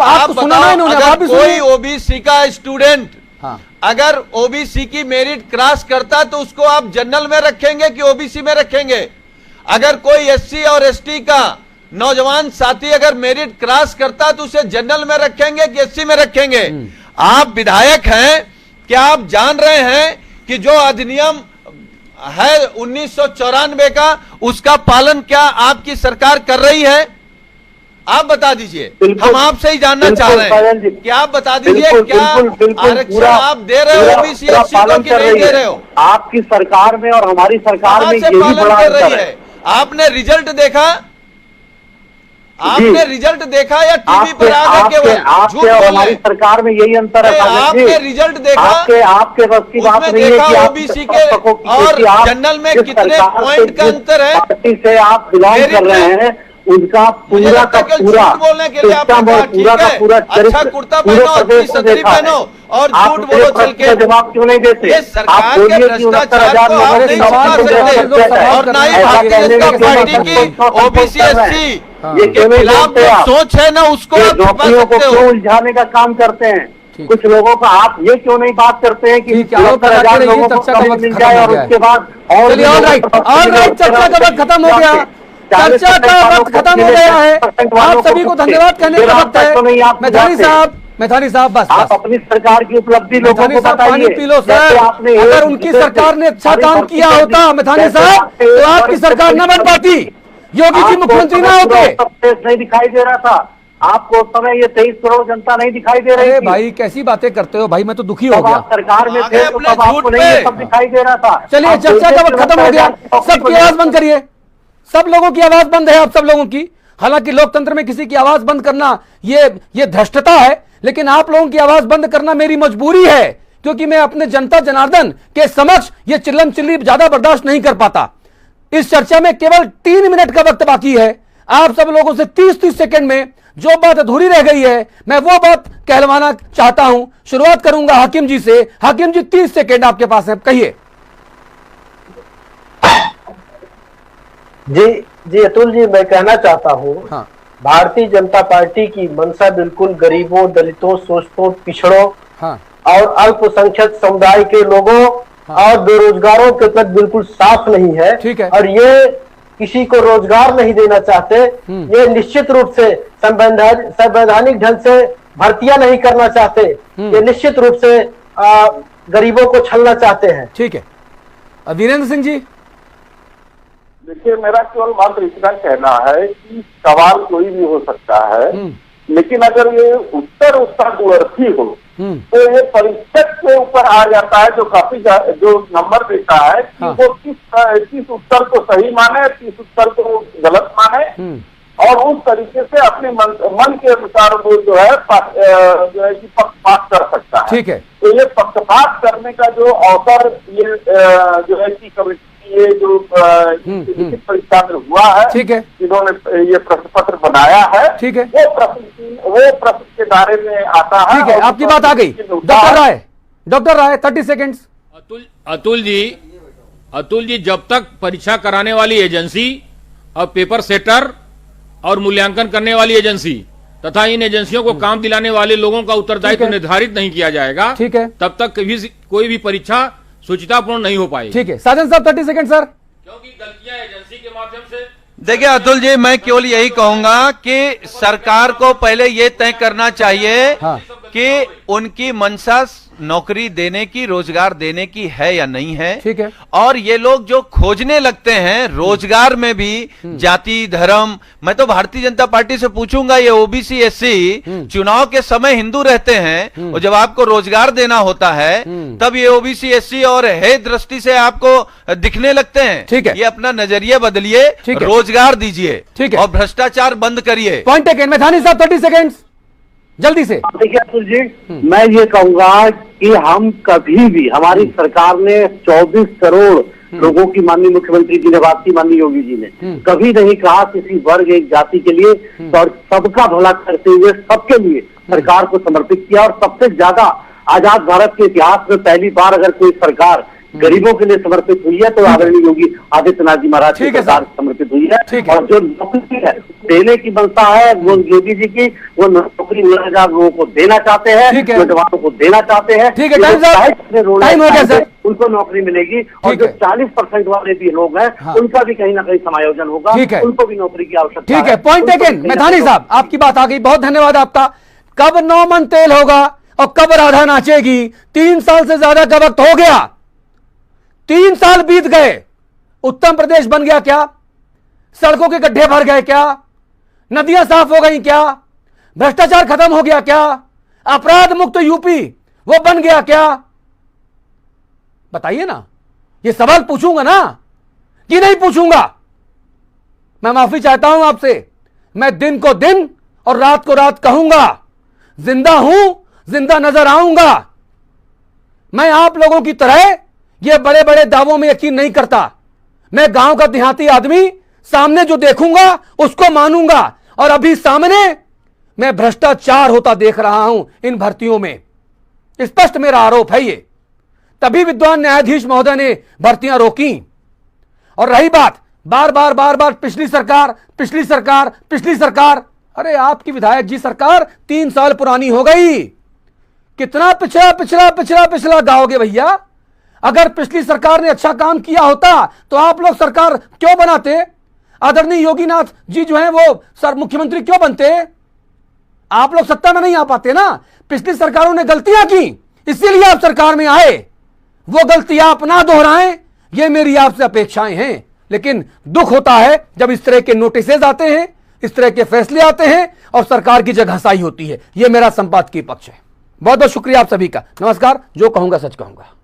आप बताओ, कोई ओबीसी का स्टूडेंट अगर ओबीसी की मेरिट क्रॉस करता तो उसको आप जनरल में रखेंगे कि ओबीसी में रखेंगे? अगर कोई एससी और एसटी का नौजवान साथी अगर मेरिट क्रॉस करता तो उसे जनरल में रखेंगे कि एससी में रखेंगे? आप विधायक हैं, क्या आप जान रहे हैं कि जो अधिनियम है 1994 का, उसका पालन क्या आपकी सरकार कर रही है? आप बता दीजिए, हम आपसे ही जानना चाह रहे हैं कि आप बता दीजिए क्या आरक्षण आप दे रहे हो ओबीसी एससी को कि नहीं दे रहे हो? आपकी सरकार में और हमारी सरकार में यही पालन कर रही है। आपने रिजल्ट देखा? आपने रिजल्ट देखा या टीवी पर आकर केवल झूठ बोल रहे? हमारी सरकार में यही अंतर है। आपने रिजल्ट देखा? आपके बस की बात नहीं है कि ओबीसी के और जनरल में कितने पॉइंट का अंतर है? पार्टी से आप बिलोंग कर रहे हैं, उनका पूरा का पूरा बोलने के लिए पूरा अच्छा कुर्ता पहनो, अच्छी सदरी पहनो और झूठ बोलो चल के। जवाब क्यों नहीं देते? ये सरकार के भ्रष्टाचार को आप नहीं छुपा सकते और ना ही भारतीय जनता पार्टी की ओबीसी एससी के खिलाफ जो सोच है ना, उसको आप छुपा सकते हो। उलझाने का काम करते हैं कुछ लोगों का। आप ये क्यों नहीं बात करते हैं कि 70,000 लोगों को कमिट मिल जाए और उसके बाद और चर्चा का वक्त खत्म हो गया, चर्चा का वक्त खत्म हो गया है। आप सभी को धन्यवाद कहने का वक्त है। मैथानी साहब बस आप अपनी सरकार की उपलब्धि लोगों को बताइए। पानी पी लो सर। अगर उनकी सरकार ने अच्छा काम किया होता मैथानी साहब तो आपकी सरकार न बन पाती, योगी जी मुख्यमंत्री ना होते। नहीं दिखाई दे रहा था आपको उस समय, ये 23 करोड़ जनता नहीं दिखाई दे रही थी। भाई कैसी बातें करते हो भाई, मैं तो दुखी हो गया। सरकार में थे तो तब आपको नहीं सब दिखाई दे रहा था। चलिए चर्चा का वक्त खत्म हो गया, सबकी आवाज बंद करिए। सब लोगों की आवाज बंद है, आप सब लोगों की। हालांकि लोकतंत्र में किसी की आवाज बंद करना ये धृष्टता है, लेकिन आप लोगों की आवाज बंद करना मेरी मजबूरी है, क्योंकि मैं अपने जनता जनार्दन के समक्ष ये चिल्लम चिल्ली ज्यादा बर्दाश्त नहीं कर पाता। इस चर्चा में केवल 3 मिनट का वक्त बाकी है। आप सब लोगों से 30-30 सेकंड में जो बात अधूरी रह गई है मैं वो बात कहलवाना चाहता हूं। शुरुआत करूंगा हाकिम जी से। हाकिम जी 30 सेकंड आपके पास है, कहिए। जी अतुल जी, मैं कहना चाहता हूँ भारतीय जनता पार्टी की मंशा बिल्कुल गरीबों, दलितों, शोषितों, पिछड़ों और अल्पसंख्यक समुदाय के लोगों और बेरोजगारों के प्रति बिल्कुल साफ नहीं है। ठीक है। और ये किसी को रोजगार नहीं देना चाहते। ये निश्चित रूप से संवैधानिक ढंग से भर्तियां नहीं करना चाहते। ये निश्चित रूप से गरीबों को छलना चाहते हैं। ठीक है। वीरेंद्र सिंह जी। देखिए, मेरा केवल मात्र इतना कहना है कि सवाल कोई भी हो सकता है, लेकिन अगर ये उत्तर उसका गुणर्थी हो तो ये परीक्षक के ऊपर आ जाता है, जो काफी जो नंबर देता है कि वो किस उत्तर को सही माने, किस उत्तर को गलत माने और उस तरीके से अपने मन के अनुसार वो जो है कि पक्षपात कर सकता है। ठीक है। तो ये पक्षपात करने का जो अवसर ये जो है कि कमिटी ये जो लिखित परीक्षा में हुआ है, ठीक है, जिन्होंने ये प्रश्न पत्र बनाया है, ठीक है, वो प्रश्न के दायरे में आता है। ठीक है, आपकी बात आ गई। डॉक्टर राय 30 सेकेंड्स। अतुल जी, जब तक परीक्षा कराने वाली एजेंसी और पेपर सेटर और मूल्यांकन करने वाली एजेंसी तथा इन एजेंसियों को काम दिलाने वाले लोगों का उत्तरदायित्व निर्धारित नहीं किया जाएगा, ठीक है, तब तक कोई भी परीक्षा शुचितापूर्ण नहीं हो पाएगी। ठीक है। साजन साहब 30 सेकंड सर। क्योंकि गलतियां एजेंसी के माध्यम से। देखिए अतुल जी, मैं केवल यही कहूंगा कि सरकार को पहले ये तय करना चाहिए कि उनकी मंशा नौकरी देने की, रोजगार देने की है या नहीं है। ठीक है। और ये लोग जो खोजने लगते हैं रोजगार में भी जाति, धर्म, मैं तो भारतीय जनता पार्टी से पूछूंगा, ये ओबीसी एससी चुनाव के समय हिंदू रहते हैं और जब आपको रोजगार देना होता है तब ये ओबीसी एससी और हे दृष्टि से आपको दिखने लगते हैं। ठीक है। ये अपना नजरिया बदलिए, रोजगार दीजिए, ठीक है, और भ्रष्टाचार बंद करिए। Point taken. मैथानी साहब 30 सेकेंड जल्दी से। देखिए अतुल जी, मैं ये कहूंगा कि हम कभी भी, हमारी सरकार ने 24 करोड़ लोगों की, माननीय मुख्यमंत्री जी ने बात की, माननीय योगी जी ने कभी नहीं कहा किसी वर्ग, एक जाति के लिए, और सबका भला करते हुए सबके लिए सरकार को समर्पित किया। और सबसे ज्यादा आजाद भारत के इतिहास में पहली बार अगर कोई सरकार गरीबों के लिए समर्पित हुई है तो आदरणीय योगी आदित्यनाथ जी महाराज की सरकार समर्पित हुई है। और जो नौकरी है देने की मनसा है वो योगी जी की, वो नौकरी 9,000 लोगों को देना चाहते हैं, नौजवानों को देना चाहते हैं। उनको नौकरी मिलेगी, और जो 40% वाले भी लोग हैं उनका भी कहीं ना कहीं समायोजन होगा, उनको भी नौकरी की आवश्यकता है। ठीक है, पॉइंट टेकन। मैथानी साहब आपकी बात आ गई, बहुत धन्यवाद आपका। कब 9 मन तेल होगा और कब राधा नाचेगी? 3 साल से ज्यादा का वक्त हो गया, 3 साल बीत गए। उत्तम प्रदेश बन गया क्या? सड़कों के गड्ढे भर गए क्या? नदियां साफ हो गई क्या? भ्रष्टाचार खत्म हो गया क्या? अपराध मुक्त यूपी वो बन गया क्या? बताइए ना। ये सवाल पूछूंगा ना कि नहीं पूछूंगा? मैं माफी चाहता हूं आपसे। मैं दिन को दिन और रात को रात कहूंगा, जिंदा हूं, जिंदा नजर आऊंगा। मैं आप लोगों की तरह ये बड़े बड़े दावों में यकीन नहीं करता। मैं गांव का देहाती आदमी, सामने जो देखूंगा उसको मानूंगा। और अभी सामने मैं भ्रष्टाचार होता देख रहा हूं इन भर्तियों में, स्पष्ट मेरा आरोप है ये। तभी विद्वान न्यायाधीश महोदय ने भर्तियां रोकी। और रही बात बार बार पिछली सरकार, पिछली सरकार, पिछली सरकार, अरे आपकी विधायक जी सरकार 3 साल पुरानी हो गई। कितना पिछड़ा पिछड़ा पिछड़ा पिछड़ा गाओगे भैया? अगर पिछली सरकार ने अच्छा काम किया होता तो आप लोग सरकार क्यों बनाते? आदरणीय योगीनाथ जी जो हैं वो सर मुख्यमंत्री क्यों बनते? आप लोग सत्ता में नहीं आ पाते ना। पिछली सरकारों ने गलतियां की, इसीलिए आप सरकार में आए। वो गलतियां आप ना दोहराएं, ये मेरी आपसे अपेक्षाएं हैं। लेकिन दुख होता है जब इस तरह के नोटिसेज आते हैं, इस तरह के फैसले आते हैं और सरकार की जगह घसाई होती है। यह मेरा संपादकीय पक्ष है। बहुत बहुत शुक्रिया आप सभी का। नमस्कार। जो कहूंगा सच कहूंगा।